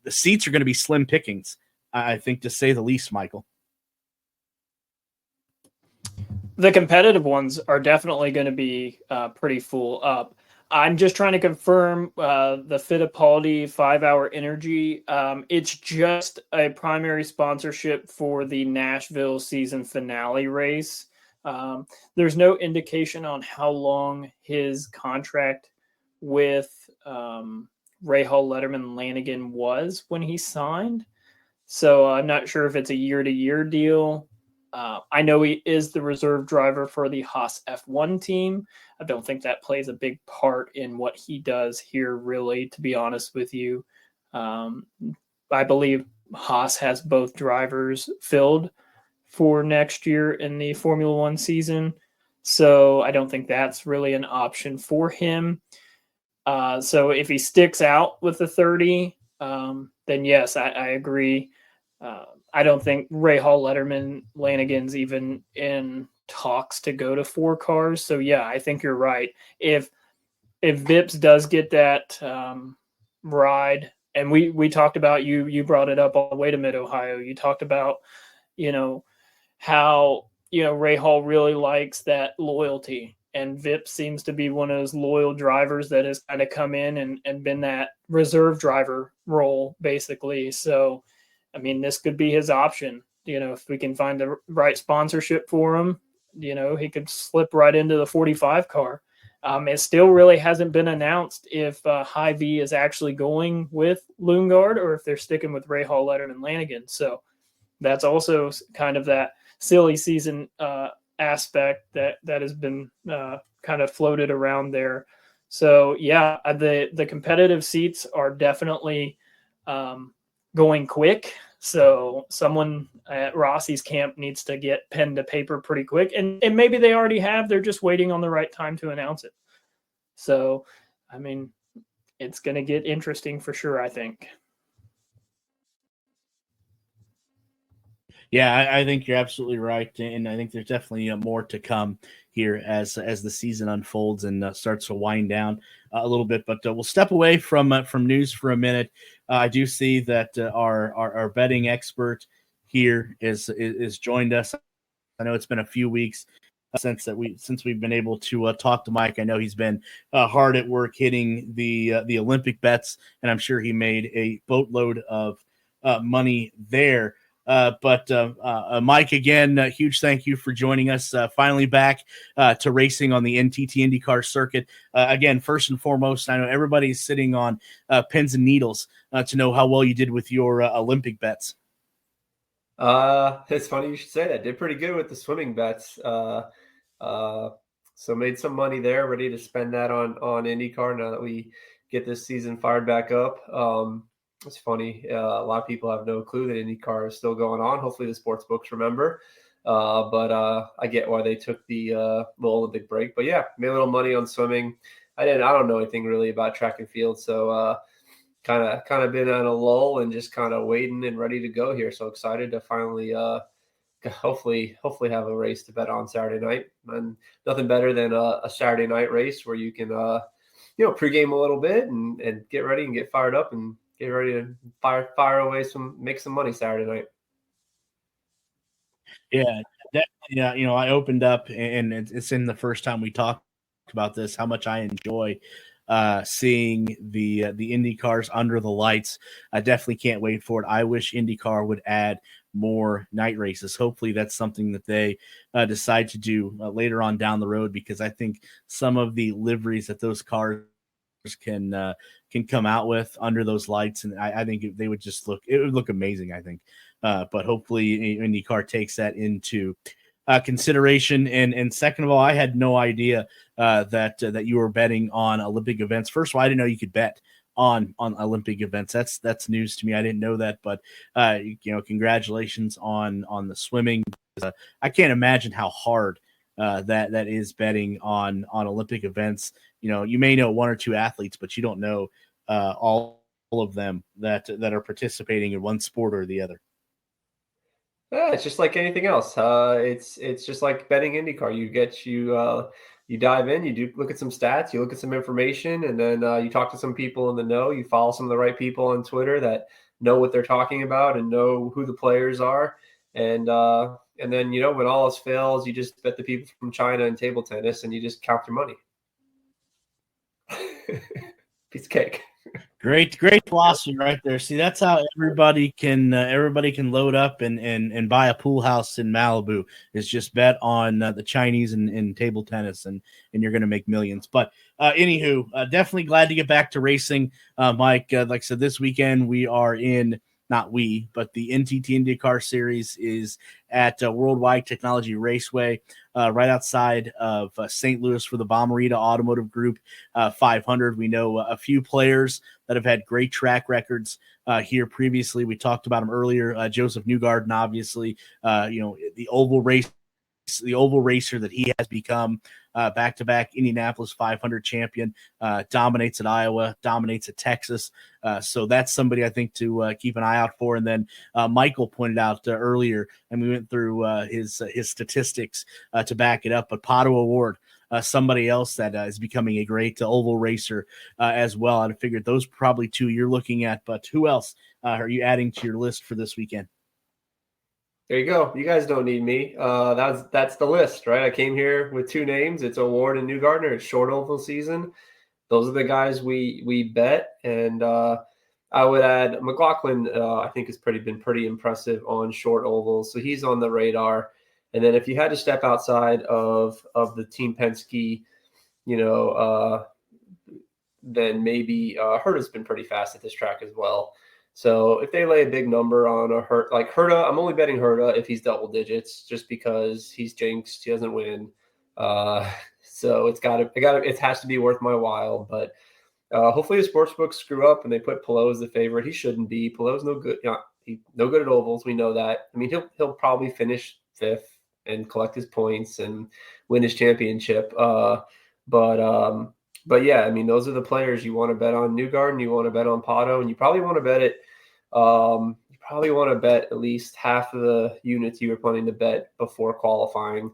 seats are going to be slim pickings, I think, to say the least, Michael. The competitive ones are definitely going to be pretty full up. I'm just trying to confirm the Fittipaldi 5 Hour Energy. It's just a primary sponsorship for the Nashville season finale race. There's no indication on how long his contract with Rahal Letterman Lanigan was when he signed. So I'm not sure if it's a year-to-year deal. I know he is the reserve driver for the Haas F1 team. I don't think that plays a big part in what he does here, really, to be honest with you. I believe Haas has both drivers filled for next year in the Formula One season. So I don't think that's really an option for him. So if he sticks out with the 30, then yes, I agree. I don't think Rahal Letterman Lanigan's even in talks to go to 4 cars. So yeah, I think you're right. If Vips does get that ride, and we talked about, you brought it up all the way to Mid Ohio. You talked about how Rahal really likes that loyalty. And Vip seems to be one of those loyal drivers that has kind of come in and been that reserve driver role, basically. So, I mean, this could be his option. If we can find the right sponsorship for him, he could slip right into the 45 car. It still really hasn't been announced if Hy-Vee is actually going with Lundgaard or if they're sticking with Rahal Letterman Lanigan. So that's also kind of that silly season aspect that has been kind of floated around there. So yeah, the competitive seats are definitely going quick. So someone at Rossi's camp needs to get pen to paper pretty quick, and maybe they already have. They're just waiting on the right time to announce it. So, I mean, it's going to get interesting for sure, I think. Yeah, I think you're absolutely right, and I think there's definitely more to come here as the season unfolds and starts to wind down a little bit. But we'll step away from news for a minute. I do see that our betting expert here is joined us. I know it's been a few weeks since we've been able to talk to Mike. I know he's been hard at work hitting the Olympic bets, and I'm sure he made a boatload of money there. But Mike, again, huge thank you for joining us. Finally back to racing on the NTT IndyCar circuit. Again, first and foremost, I know everybody's sitting on pins and needles to know how well you did with your Olympic bets. It's funny you should say that. Did pretty good with the swimming bets. So made some money there, ready to spend that on IndyCar now that we get this season fired back up. It's funny. A lot of people have no clue that IndyCar is still going on. Hopefully the sports books remember. But I get why they took the little Olympic break. But yeah, made a little money on swimming. I don't know anything really about track and field. So kind of been on a lull and just kind of waiting and ready to go here. So excited to finally hopefully have a race to bet on Saturday night. And nothing better than a Saturday night race where you can pregame a little bit and get ready and get fired up and get ready to fire away make some money Saturday night. Yeah, definitely. I opened up, and it's in the first time we talked about this, how much I enjoy seeing the Indy cars under the lights. I definitely can't wait for it. I wish IndyCar would add more night races. Hopefully that's something that they decide to do later on down the road, because I think some of the liveries that those cars can come out with under those lights, and I think they would just it would look amazing, I think. But hopefully IndyCar takes that into consideration. And second of all, I had no idea that you were betting on Olympic events. First of all, I didn't know you could bet on Olympic events. That's news to me. I didn't know that, but congratulations on the swimming. I can't imagine how hard that is betting on Olympic events. You may know one or two athletes, but you don't know all of them that are participating in one sport or the other. Yeah, it's just like anything else. It's just like betting IndyCar. You dive in, you do look at some stats, you look at some information, and then you talk to some people in the know. You follow some of the right people on Twitter that know what they're talking about and know who the players are. And then when all else fails, you just bet the people from China and table tennis, and you just count your money. Piece of cake. Great philosophy right there. See, that's how everybody can load up and buy a pool house in Malibu. Is just bet on the Chinese and table tennis, and you're going to make millions. But anywho, definitely glad to get back to racing, Mike. Like I said, this weekend we are in. Not we, but the NTT IndyCar Series is at Worldwide Technology Raceway, right outside of St. Louis for the Bommarito Automotive Group 500. We know a few players that have had great track records here previously. We talked about him earlier, Joseph Newgarden, obviously, the oval racer that he has become, back-to-back Indianapolis 500 champion, dominates at Iowa, dominates at Texas. So that's somebody I think to keep an eye out for. And then Michael pointed out earlier, and we went through his statistics to back it up, but Pato Award, somebody else that is becoming a great oval racer as well. I figured those probably two you're looking at, but who else are you adding to your list for this weekend? There you go. You guys don't need me. That's the list, right? I came here with two names. It's Award and Newgarden. It's short oval season. Those are the guys we bet, and I would add McLaughlin. I think has been pretty impressive on short ovals, so he's on the radar. And then if you had to step outside of the Team Penske, then maybe Herta's been pretty fast at this track as well. So if they lay a big number on a Herta, I'm only betting Herta if he's double digits, just because he's jinxed. He doesn't win. So it has to be worth my while. But hopefully the sportsbooks screw up and they put Palou as the favorite. He shouldn't be. Palou's no good. No good at ovals. We know that. I mean, he'll probably finish fifth and collect his points and win his championship. But yeah, I mean, those are the players you want to bet on. Newgarden, you want to bet on Pato, and you probably want to bet it. You probably want to bet at least half of the units you were planning to bet before qualifying,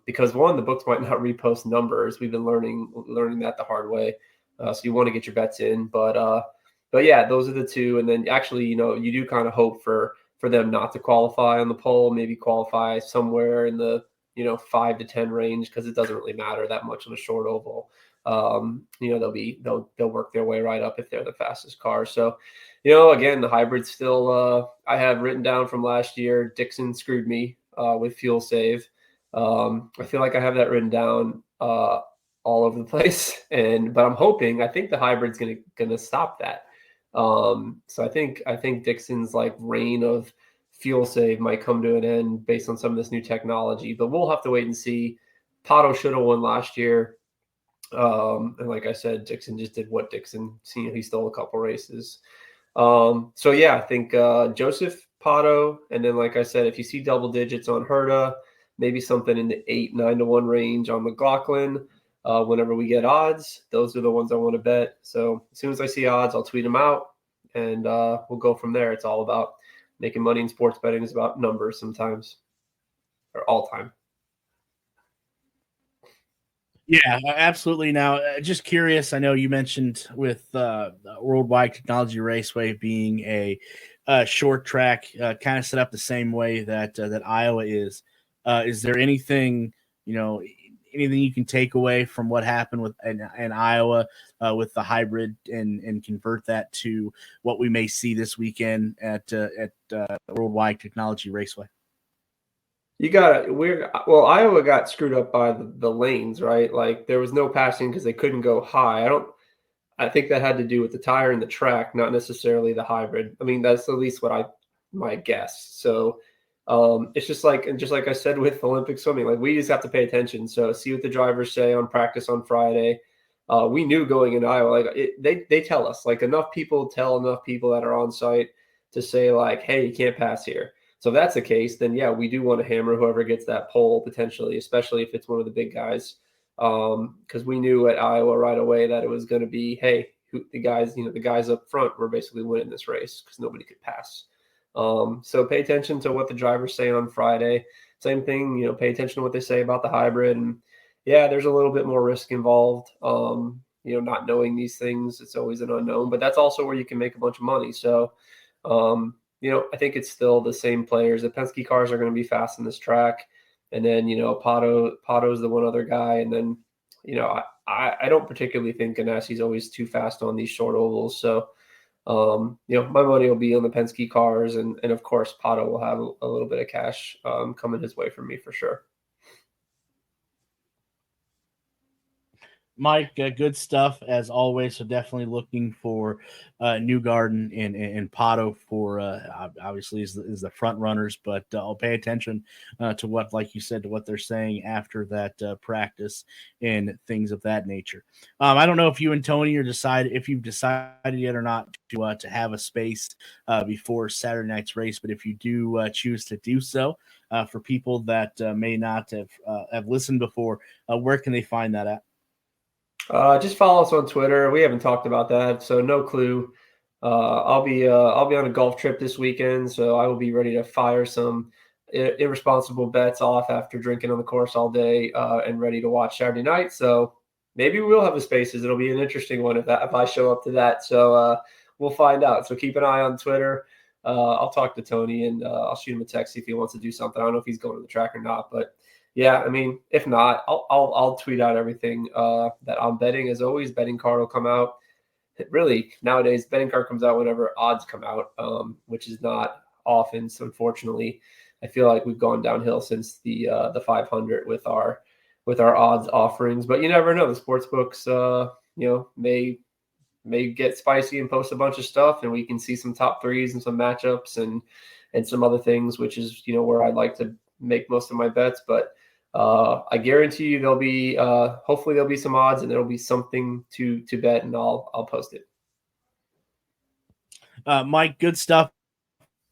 because the books might not repost numbers. We've been learning that the hard way. So you want to get your bets in, but yeah, those are the two. And then actually, you do kind of hope for them not to qualify on the pole, maybe qualify somewhere in the 5 to 10 range, because it doesn't really matter that much on a short oval. They'll work their way right up if they're the fastest car. So, again, the hybrids still, I have written down from last year, Dixon screwed me with fuel save. I feel like I have that written down all over the place, but I think the hybrid's gonna stop that. So I think Dixon's reign of fuel save might come to an end based on some of this new technology, but we'll have to wait and see. Pato should have won last year. And like I said, Dixon just did what Dixon, he stole a couple races. So yeah, I think Joseph, Pato, and then like I said, if you see double digits on Herta, maybe something in the 8-9 to 1 range on McLaughlin. Whenever we get odds, those are the ones I want to bet. So as soon as I see odds, I'll tweet them out, and we'll go from there. It's all about making money in sports betting. Is about numbers sometimes, or all time. Yeah, absolutely. Now, just curious, I know you mentioned with Worldwide Technology Raceway being a short track, kind of set up the same way that Iowa is. Is there anything, anything you can take away from what happened with in Iowa with the hybrid and convert that to what we may see this weekend at Worldwide Technology Raceway? Iowa got screwed up by the lanes, right? Like there was no passing because they couldn't go high. I think that had to do with the tire and the track, not necessarily the hybrid. I mean, that's at least my guess. So it's just like I said with Olympic swimming, like we just have to pay attention. So see what the drivers say on practice on Friday. We knew going into Iowa, they tell us, like enough people tell enough people that are on site to say like, hey, you can't pass here. So if that's the case, then yeah, we do want to hammer whoever gets that pole potentially, especially if it's one of the big guys. Because we knew at Iowa right away that it was going to be, hey, the guys up front were basically winning this race because nobody could pass. So pay attention to what the drivers say on Friday. Same thing, pay attention to what they say about the hybrid. And yeah, there's a little bit more risk involved. Not knowing these things, it's always an unknown, but that's also where you can make a bunch of money. So, I think it's still the same players. The Penske cars are going to be fast in this track. And then, Pato's the one other guy. And then, I don't particularly think Ganassi's always too fast on these short ovals. So, my money will be on the Penske cars. And of course, Pato will have a little bit of cash coming his way from me for sure. Mike, good stuff as always. So definitely looking for Newgarden and Pato for obviously is the front runners, but I'll pay attention to what, like you said, to what they're saying after that practice and things of that nature. I don't know if you and Tony if you've decided yet or not to have a space before Saturday night's race, but if you do choose to do so, for people that may not have listened before, where can they find that at? Just follow us on Twitter. We haven't talked about that, so no clue. I'll be on a golf trip this weekend, so I will be ready to fire some irresponsible bets off after drinking on the course all day and ready to watch Saturday night. So maybe we'll have a spaces. It'll be an interesting one if I show up to that. So we'll find out. So keep an eye on Twitter. I'll talk to Tony and I'll shoot him a text if he wants to do something. I don't know if he's going to the track or not, but. Yeah, I mean, if not, I'll tweet out everything that I'm betting. As always, betting card will come out. Really, nowadays, betting card comes out whenever odds come out, which is not often. So unfortunately, I feel like we've gone downhill since the 500 with our odds offerings. But you never know. The sports books, may get spicy and post a bunch of stuff, and we can see some top threes and some matchups and some other things, which is where I'd like to make most of my bets. But I guarantee you hopefully there'll be some odds and there'll be something to bet, and I'll post it. Mike, good stuff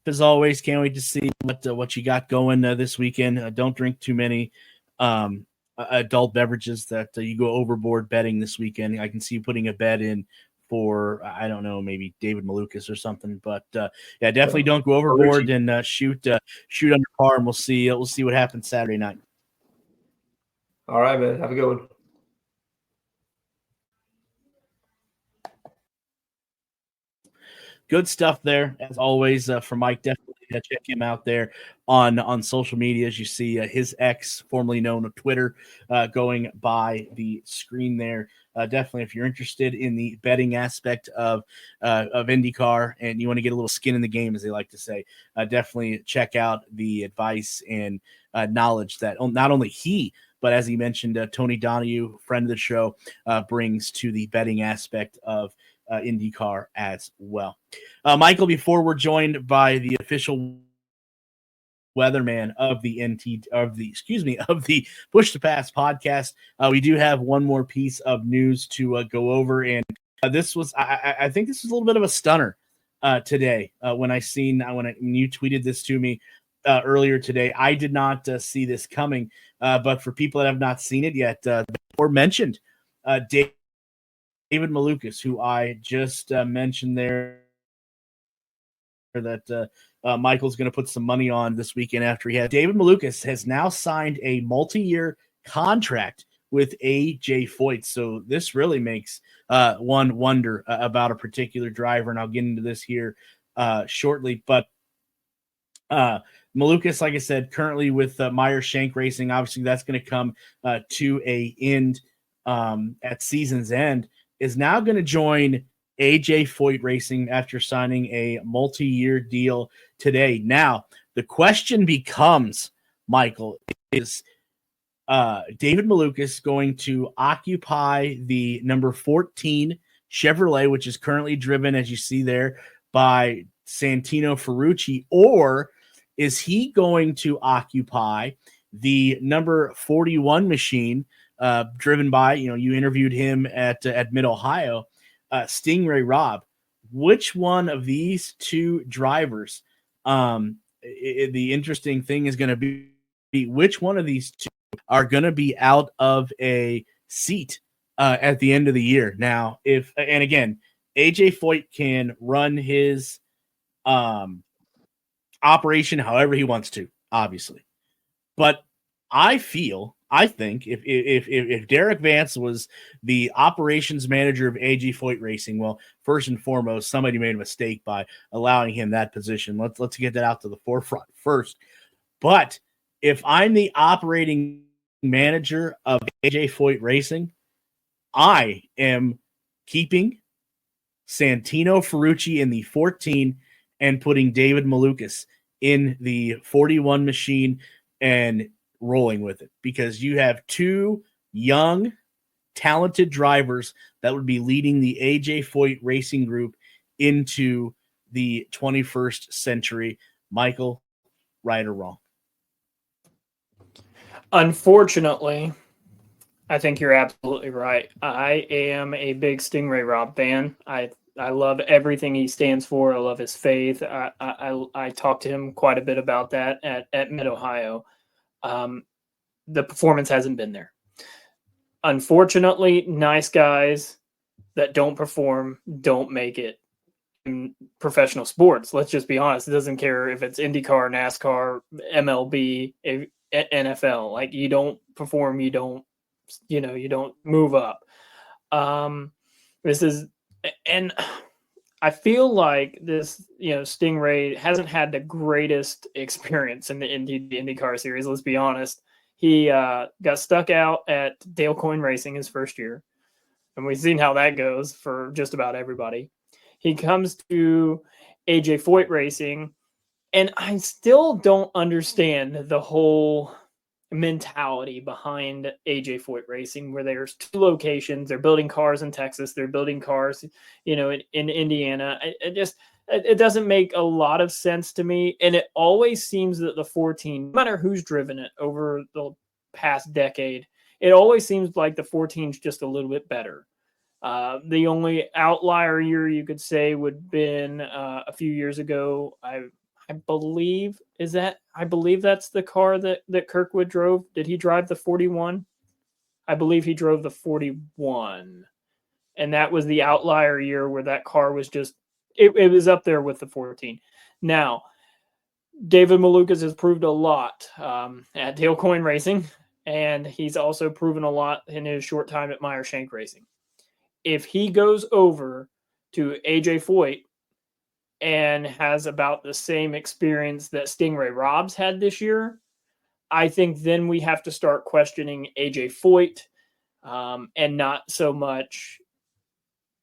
as always. Can't wait to see what you got going this weekend. Don't drink too many adult beverages that you go overboard betting this weekend. I can see you putting a bet in for, I don't know, maybe David Malukas or something, but yeah, definitely don't go overboard and shoot under par, and we'll see what happens Saturday night. All right, man. Have a good one. Good stuff there, as always, for Mike. Definitely check him out there on social media. As you see his ex, formerly known as Twitter, going by the screen there. Definitely, if you're interested in the betting aspect of IndyCar and you want to get a little skin in the game, as they like to say, definitely check out the advice and knowledge that not only he, but as he mentioned, Tony Donahue, friend of the show, brings to the betting aspect of IndyCar as well. Michael, before we're joined by the official weatherman of the Push to Pass podcast, we do have one more piece of news to go over, and this was I think this was a little bit of a stunner today when you tweeted this to me earlier today. I did not see this coming, but for people that have not seen it yet, before mentioned David Malukas, who I just mentioned there, that Michael's going to put some money on this weekend after he had. David Malukas has now signed a multi-year contract with AJ Foyt. So this really makes one wonder about a particular driver, and I'll get into this here shortly. But Malukas, like I said, currently with Meyer Shank Racing. Obviously, that's going to come to a end at season's end. Is now going to join AJ Foyt Racing after signing a multi-year deal today. Now, the question becomes, Michael, is David Malukas going to occupy the number 14 Chevrolet, which is currently driven, as you see there, by Santino Ferrucci, or is he going to occupy the number 41 machine driven by, you interviewed him at Mid-Ohio, Stingray Robb? Which one of these two drivers, the interesting thing is going to be which one of these two are going to be out of a seat at the end of the year. Now, and again, AJ Foyt can run his operation however he wants to, obviously. But I think if Derek Vance was the operations manager of AJ Foyt Racing, well, first and foremost, somebody made a mistake by allowing him that position. Let's get that out to the forefront first. But if I'm the operating manager of AJ Foyt Racing, I am keeping Santino Ferrucci in the 14 and putting David Malukas in the 41 machine and rolling with it, because you have two young, talented drivers that would be leading the AJ Foyt Racing Group into the 21st century. Michael, right or wrong? Unfortunately, I think you're absolutely right. I am a big Stingray Robb fan. I love everything he stands for. I love his faith. I talked to him quite a bit about that at Mid-Ohio. The performance hasn't been there. Unfortunately, nice guys that don't perform don't make it in professional sports. Let's just be honest. It doesn't care if it's IndyCar, NASCAR, MLB, NFL. Like, you don't perform, you don't move up. And I feel like this, Stingray hasn't had the greatest experience in the IndyCar series. Let's be honest. He got stuck out at Dale Coyne Racing his first year, and we've seen how that goes for just about everybody. He comes to AJ Foyt Racing, and I still don't understand the whole mentality behind AJ Foyt Racing, where there's two locations. They're building cars in Texas. They're building cars, in Indiana. It doesn't make a lot of sense to me. And it always seems that the 14, no matter who's driven it over the past decade, it always seems like the 14 is just a little bit better. The only outlier year you could say would have been a few years ago. I believe that's the car that Kirkwood drove. Did he drive the 41? I believe he drove the 41. And that was the outlier year where that car was just, it was up there with the 14. Now, David Malukas has proved a lot at Dale Coyne Racing, and he's also proven a lot in his short time at Meyer Shank Racing. If he goes over to AJ Foyt and has about the same experience that Stingray Robb's had this year, I think then we have to start questioning AJ Foyt and not so much,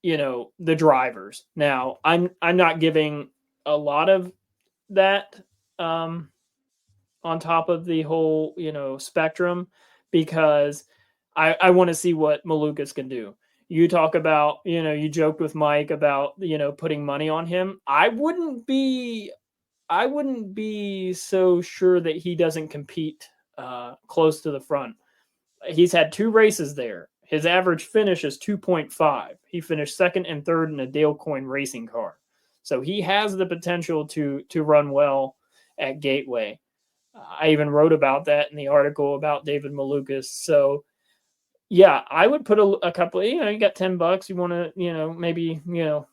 the drivers. Now, I'm not giving a lot of that on top of the whole, spectrum, because I want to see what Malukas can do. You talk about, you joked with Mike about, putting money on him. I wouldn't be so sure that he doesn't compete close to the front. He's had 2 races there. His average finish is 2.5. He finished second and third in a Dale Coyne Racing car. So he has the potential to run well at Gateway. I even wrote about that in the article about David Malukas. So, yeah, I would put a couple, you got $10 you want to, maybe,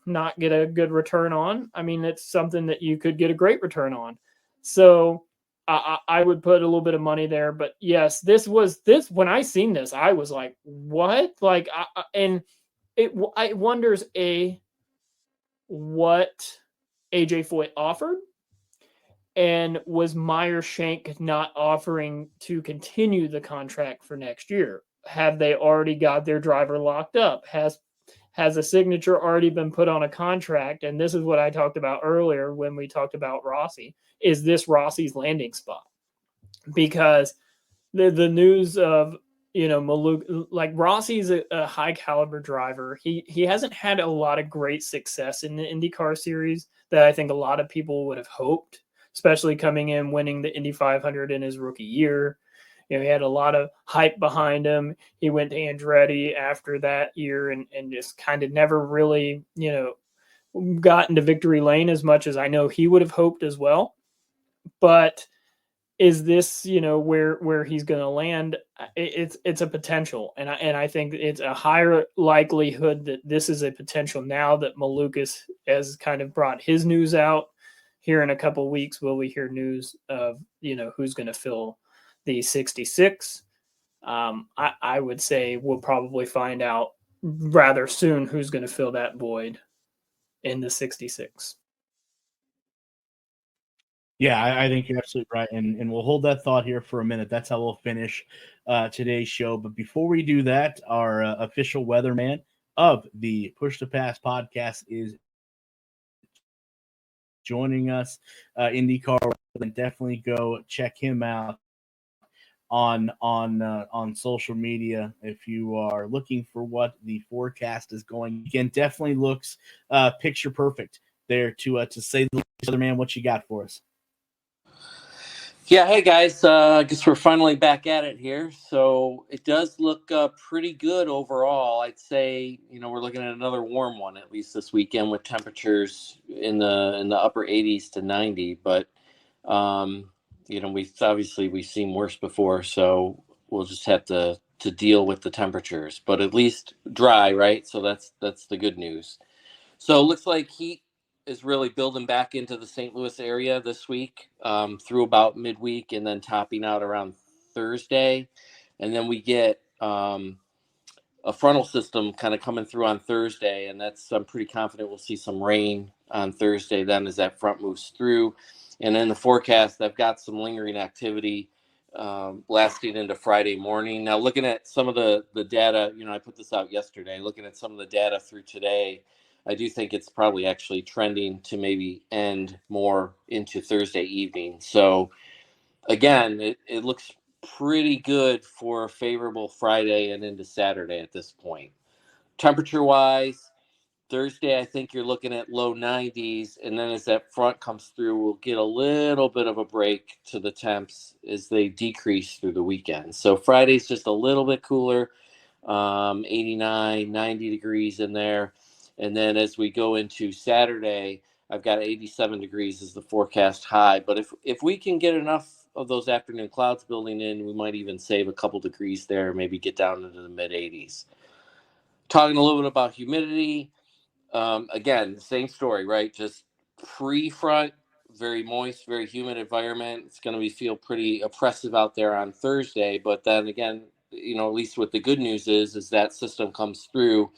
not get a good return on. I mean, it's something that you could get a great return on. So I would put a little bit of money there. But yes, this when I seen this, I was like, what? Like, and it wonders what AJ Foyt offered. And was Meyer Shank not offering to continue the contract for next year? Have they already got their driver locked up? Has a signature already been put on a contract? And this is what I talked about earlier when we talked about Rossi. Is this Rossi's landing spot? Because the news of Maluk, like Rossi's a high caliber driver. He hasn't had a lot of great success in the IndyCar series that I think a lot of people would have hoped, especially coming in winning the Indy 500 in his rookie year. He had a lot of hype behind him. He went to Andretti after that year and just kind of never really, got into victory lane as much as I know he would have hoped as well. But is this, where he's going to land? It's a potential, and I think it's a higher likelihood that this is a potential now that Malukas has kind of brought his news out. Here in a couple of weeks, will we hear news of who's going to fill the 66? I would say we'll probably find out rather soon who's going to fill that void in the 66. Yeah, I think you're absolutely right. And we'll hold that thought here for a minute. That's how we'll finish today's show. But before we do that, our official weatherman of the Push to Pass podcast is joining us. IndyCar, and definitely go check him out on social media if you are looking for what the forecast is going. Again, definitely looks picture perfect there to say the other man. What you got for us? Yeah, hey guys, I guess we're finally back at it here. So it does look pretty good overall. I'd say, we're looking at another warm one at least this weekend with temperatures in the upper 80s to 90. But we've seen worse before, so we'll just have to deal with the temperatures. But at least dry, right? So that's the good news. So it looks like heat is really building back into the St. Louis area this week through about midweek and then topping out around Thursday. And then we get a frontal system kind of coming through on Thursday. And I'm pretty confident we'll see some rain on Thursday then as that front moves through. And in the forecast, I've got some lingering activity lasting into Friday morning. Now, looking at some of the data, I put this out yesterday, looking at some of the data through today, I do think it's probably actually trending to maybe end more into Thursday evening. So again, it looks pretty good for a favorable Friday and into Saturday at this point. Temperature wise, Thursday, I think you're looking at low 90s. And then as that front comes through, we'll get a little bit of a break to the temps as they decrease through the weekend. So Friday's just a little bit cooler, 89, 90 degrees in there. And then as we go into Saturday, I've got 87 degrees as the forecast high. But if we can get enough of those afternoon clouds building in, we might even save a couple degrees there, maybe get down into the mid 80s. Talking a little bit about humidity. Again, same story, right? Just pre-front, very moist, very humid environment. It's going to feel pretty oppressive out there on Thursday. But then again, at least what the good news is that system comes through,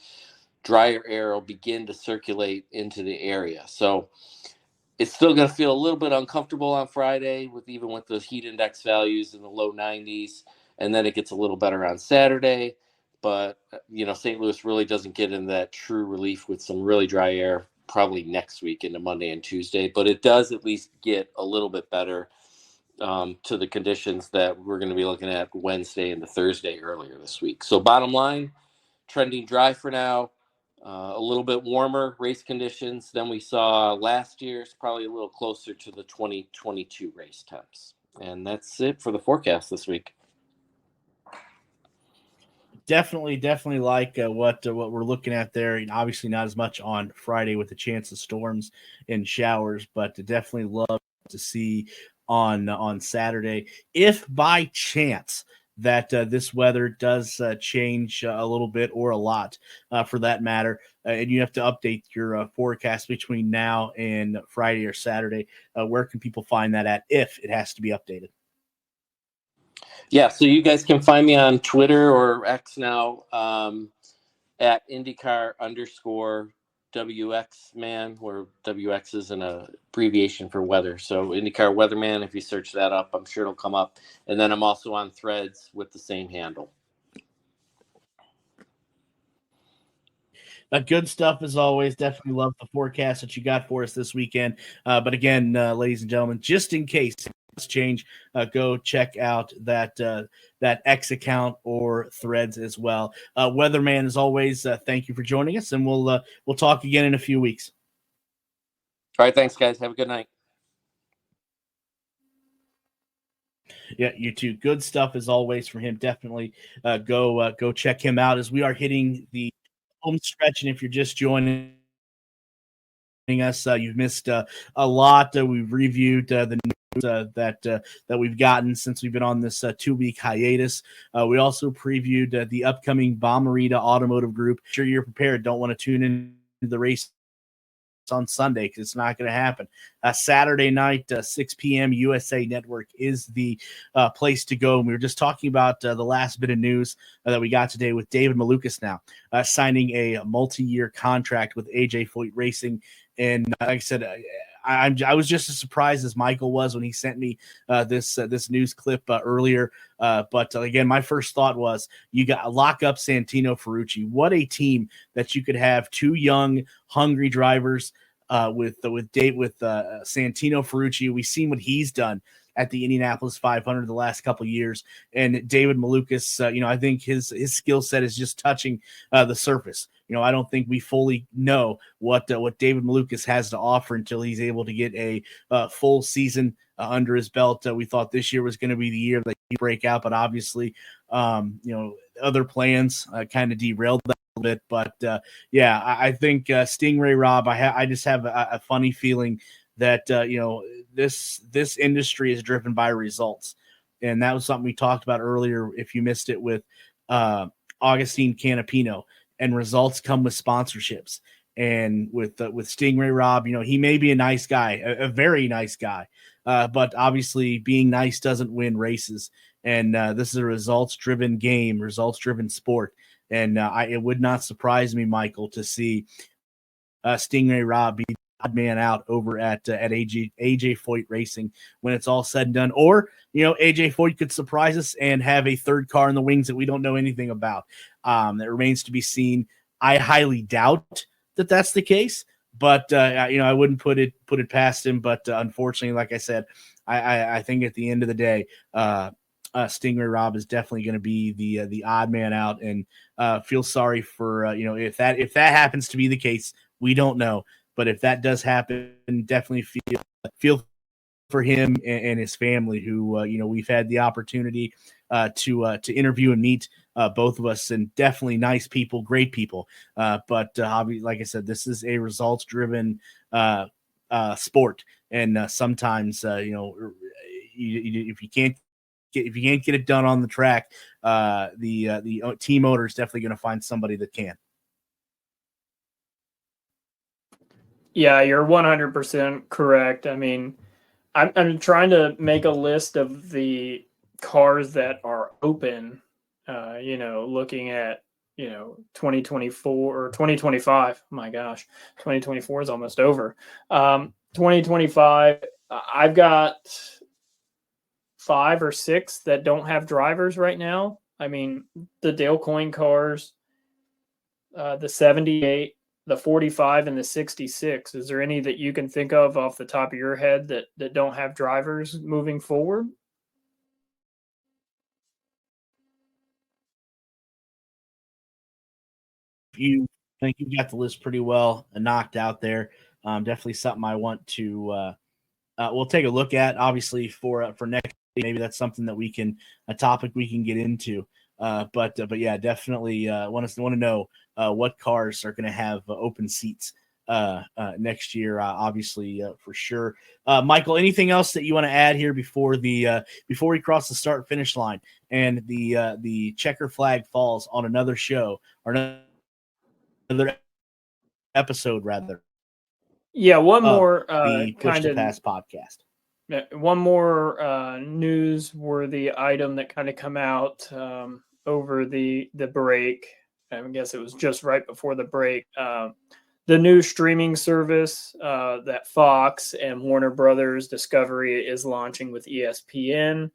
drier air will begin to circulate into the area. So it's still going to feel a little bit uncomfortable on Friday even with the heat index values in the low 90s. And then it gets a little better on Saturday. But, St. Louis really doesn't get in that true relief with some really dry air probably next week into Monday and Tuesday. But it does at least get a little bit better to the conditions that we're going to be looking at Wednesday and the Thursday earlier this week. So bottom line, trending dry for now. A little bit warmer race conditions than we saw last year. It's probably a little closer to the 2022 race temps. And that's it for the forecast this week. Definitely like what we're looking at there. Obviously, not as much on Friday with the chance of storms and showers, but definitely love to see on Saturday. If by chance that this weather does change a little bit or a lot for that matter, and you have to update your forecast between now and Friday or Saturday, where can people find that at if it has to be updated? Yeah, so you guys can find me on Twitter or X now at IndyCar_WR. WX Man, where WX is an abbreviation for weather. So IndyCar Weatherman, if you search that up, I'm sure it'll come up. And then I'm also on Threads with the same handle. Good stuff as always. Definitely love the forecast that you got for us this weekend. But again, ladies and gentlemen, just in case it's change, go check out that X account or Threads as well. Weatherman, as always, thank you for joining us, and we'll talk again in a few weeks. All right, thanks, guys. Have a good night. Yeah, you too. Good stuff as always from him. Definitely go check him out as we are hitting the home stretch. And if you're just joining us, you've missed a lot. We've reviewed the news that we've gotten since we've been on this 2-week hiatus. We also previewed the upcoming Bommarito Automotive Group. Sure, you're prepared. Don't want to tune in to the race on Sunday because it's not going to happen. Saturday night, 6 p.m. USA Network is the place to go. And we were just talking about the last bit of news that we got today with David Malukas now signing a multi-year contract with AJ Foyt Racing. And like I said, I was just as surprised as Michael was when he sent me this news clip earlier. But again, my first thought was you got lock up Santino Ferrucci. What a team that you could have, two young, hungry drivers with Santino Ferrucci. We've seen what he's done at the Indianapolis 500 the last couple of years, and David Malukas. I think his skill set is just touching the surface. I don't think we fully know what David Malukas has to offer until he's able to get a full season under his belt. We thought this year was going to be the year that he break out, but obviously, other plans kind of derailed that a little bit. But I think Stingray Rob, I just have a funny feeling that this industry is driven by results, and that was something we talked about earlier. If you missed it with Augustine Canapino. And results come with sponsorships. And with Stingray Rob, he may be a nice guy, a very nice guy, but obviously being nice doesn't win races. And this is a results-driven game, results-driven sport. And it would not surprise me, Michael, to see Stingray Rob be the odd man out over at AJ Foyt Racing when it's all said and done. Or, AJ Foyt could surprise us and have a third car in the wings that we don't know anything about. That remains to be seen. I highly doubt that that's the case, but I wouldn't put it past him. But unfortunately, like I said, I think at the end of the day, Stingray Rob is definitely going to be the odd man out, and feel sorry for if that happens to be the case. We don't know, but if that does happen, definitely feel for him and his family, who we've had the opportunity to interview and meet, both of us, and definitely nice people, great people. But like I said, this is a results-driven sport, and sometimes if you can't get it done on the track, the team owner is definitely going to find somebody that can. Yeah, you're 100% correct. I mean, I'm trying to make a list of the cars that are open, looking at, 2024 or 2025. My gosh, 2024 is almost over. 2025, I've got 5 or 6 that don't have drivers right now. I mean, the Dale Coyne cars, the 78, the 45, and the 66. Is there any that you can think of off the top of your head that don't have drivers moving forward? I think you got the list pretty well knocked out there. Definitely something I want to we'll take a look at, obviously, for next week. Maybe that's something that a topic we can get into. But yeah, definitely want to know what cars are going to have open seats next year, obviously, for sure. Michael, anything else that you want to add here before we cross the start finish line and the checker flag falls on another show or another episode, rather? Yeah, one more the Push to Pass podcast. One more newsworthy item that kind of come out over the break. I guess it was just right before the break. the new streaming service that Fox and Warner Brothers Discovery is launching with ESPN.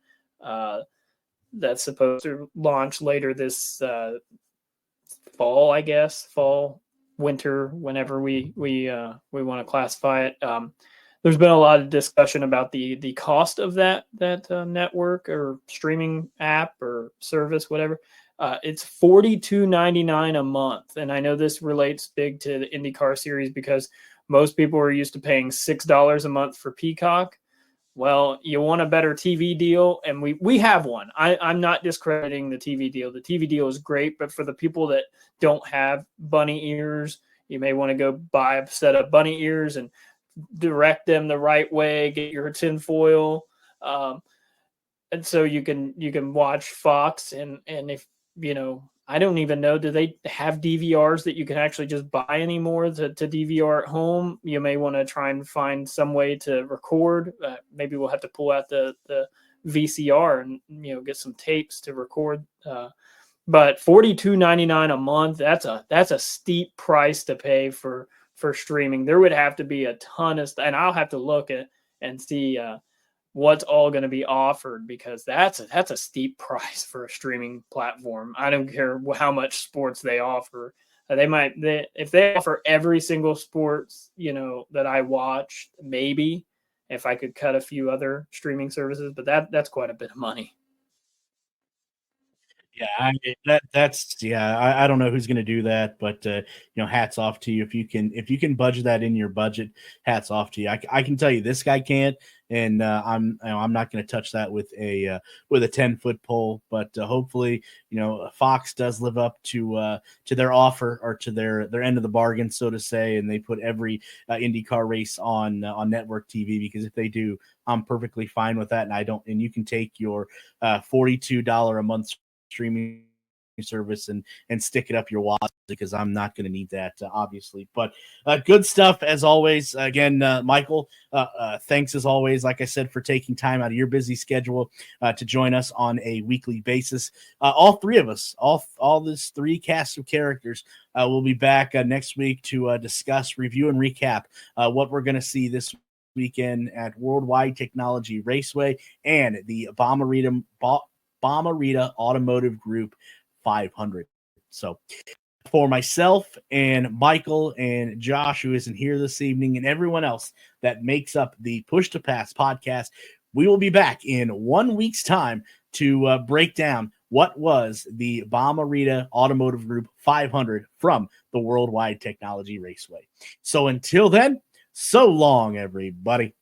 That's supposed to launch later this fall, I guess, fall, winter, whenever we want to classify it. There's been a lot of discussion about the cost of that network or streaming app or service, whatever. It's $42.99 a month, and I know this relates big to the IndyCar series because most people are used to paying $6 a month for Peacock. Well, you want a better TV deal, and we have one. I'm not discrediting the TV deal. The TV deal is great, but for the people that don't have bunny ears, you may want to go buy a set of bunny ears and direct them the right way, get your tinfoil, and so you can watch Fox, and if I don't even know, do they have DVRs that you can actually just buy anymore to DVR at home? You may want to try and find some way to record. Maybe we'll have to pull out the VCR and get some tapes to record. But $42.99 a month, that's a steep price to pay for streaming. There would have to be a ton of stuff, and I'll have to look at and see what's all going to be offered, because that's a steep price for a streaming platform. I don't care how much sports they offer. If they offer every single sports that I watch, maybe if I could cut a few other streaming services, but that's quite a bit of money. Yeah, I don't know who's going to do that, but hats off to you if you can budget that in your budget. Hats off to you. I can tell you this guy can't, and I'm not going to touch that with a 10-foot pole. But hopefully, Fox does live up to their offer, or to their end of the bargain, so to say, and they put every IndyCar race on network TV. Because if they do, I'm perfectly fine with that, and you can take your $42 a month streaming service and stick it up your wallet, because I'm not going to need that, obviously. But good stuff as always. Again, Michael, thanks as always, like I said, for taking time out of your busy schedule to join us on a weekly basis. All three of us, all this three cast of characters, will be back next week to discuss, review, and recap what we're going to see this weekend at Worldwide Technology Raceway and the Bommarito Automotive Group 500. So for myself and Michael and Josh, who isn't here this evening, and everyone else that makes up the Push to Pass podcast, we will be back in 1 week's time to break down what was the Bommarito Automotive Group 500 from the Worldwide Technology Raceway. So until then, so long, everybody.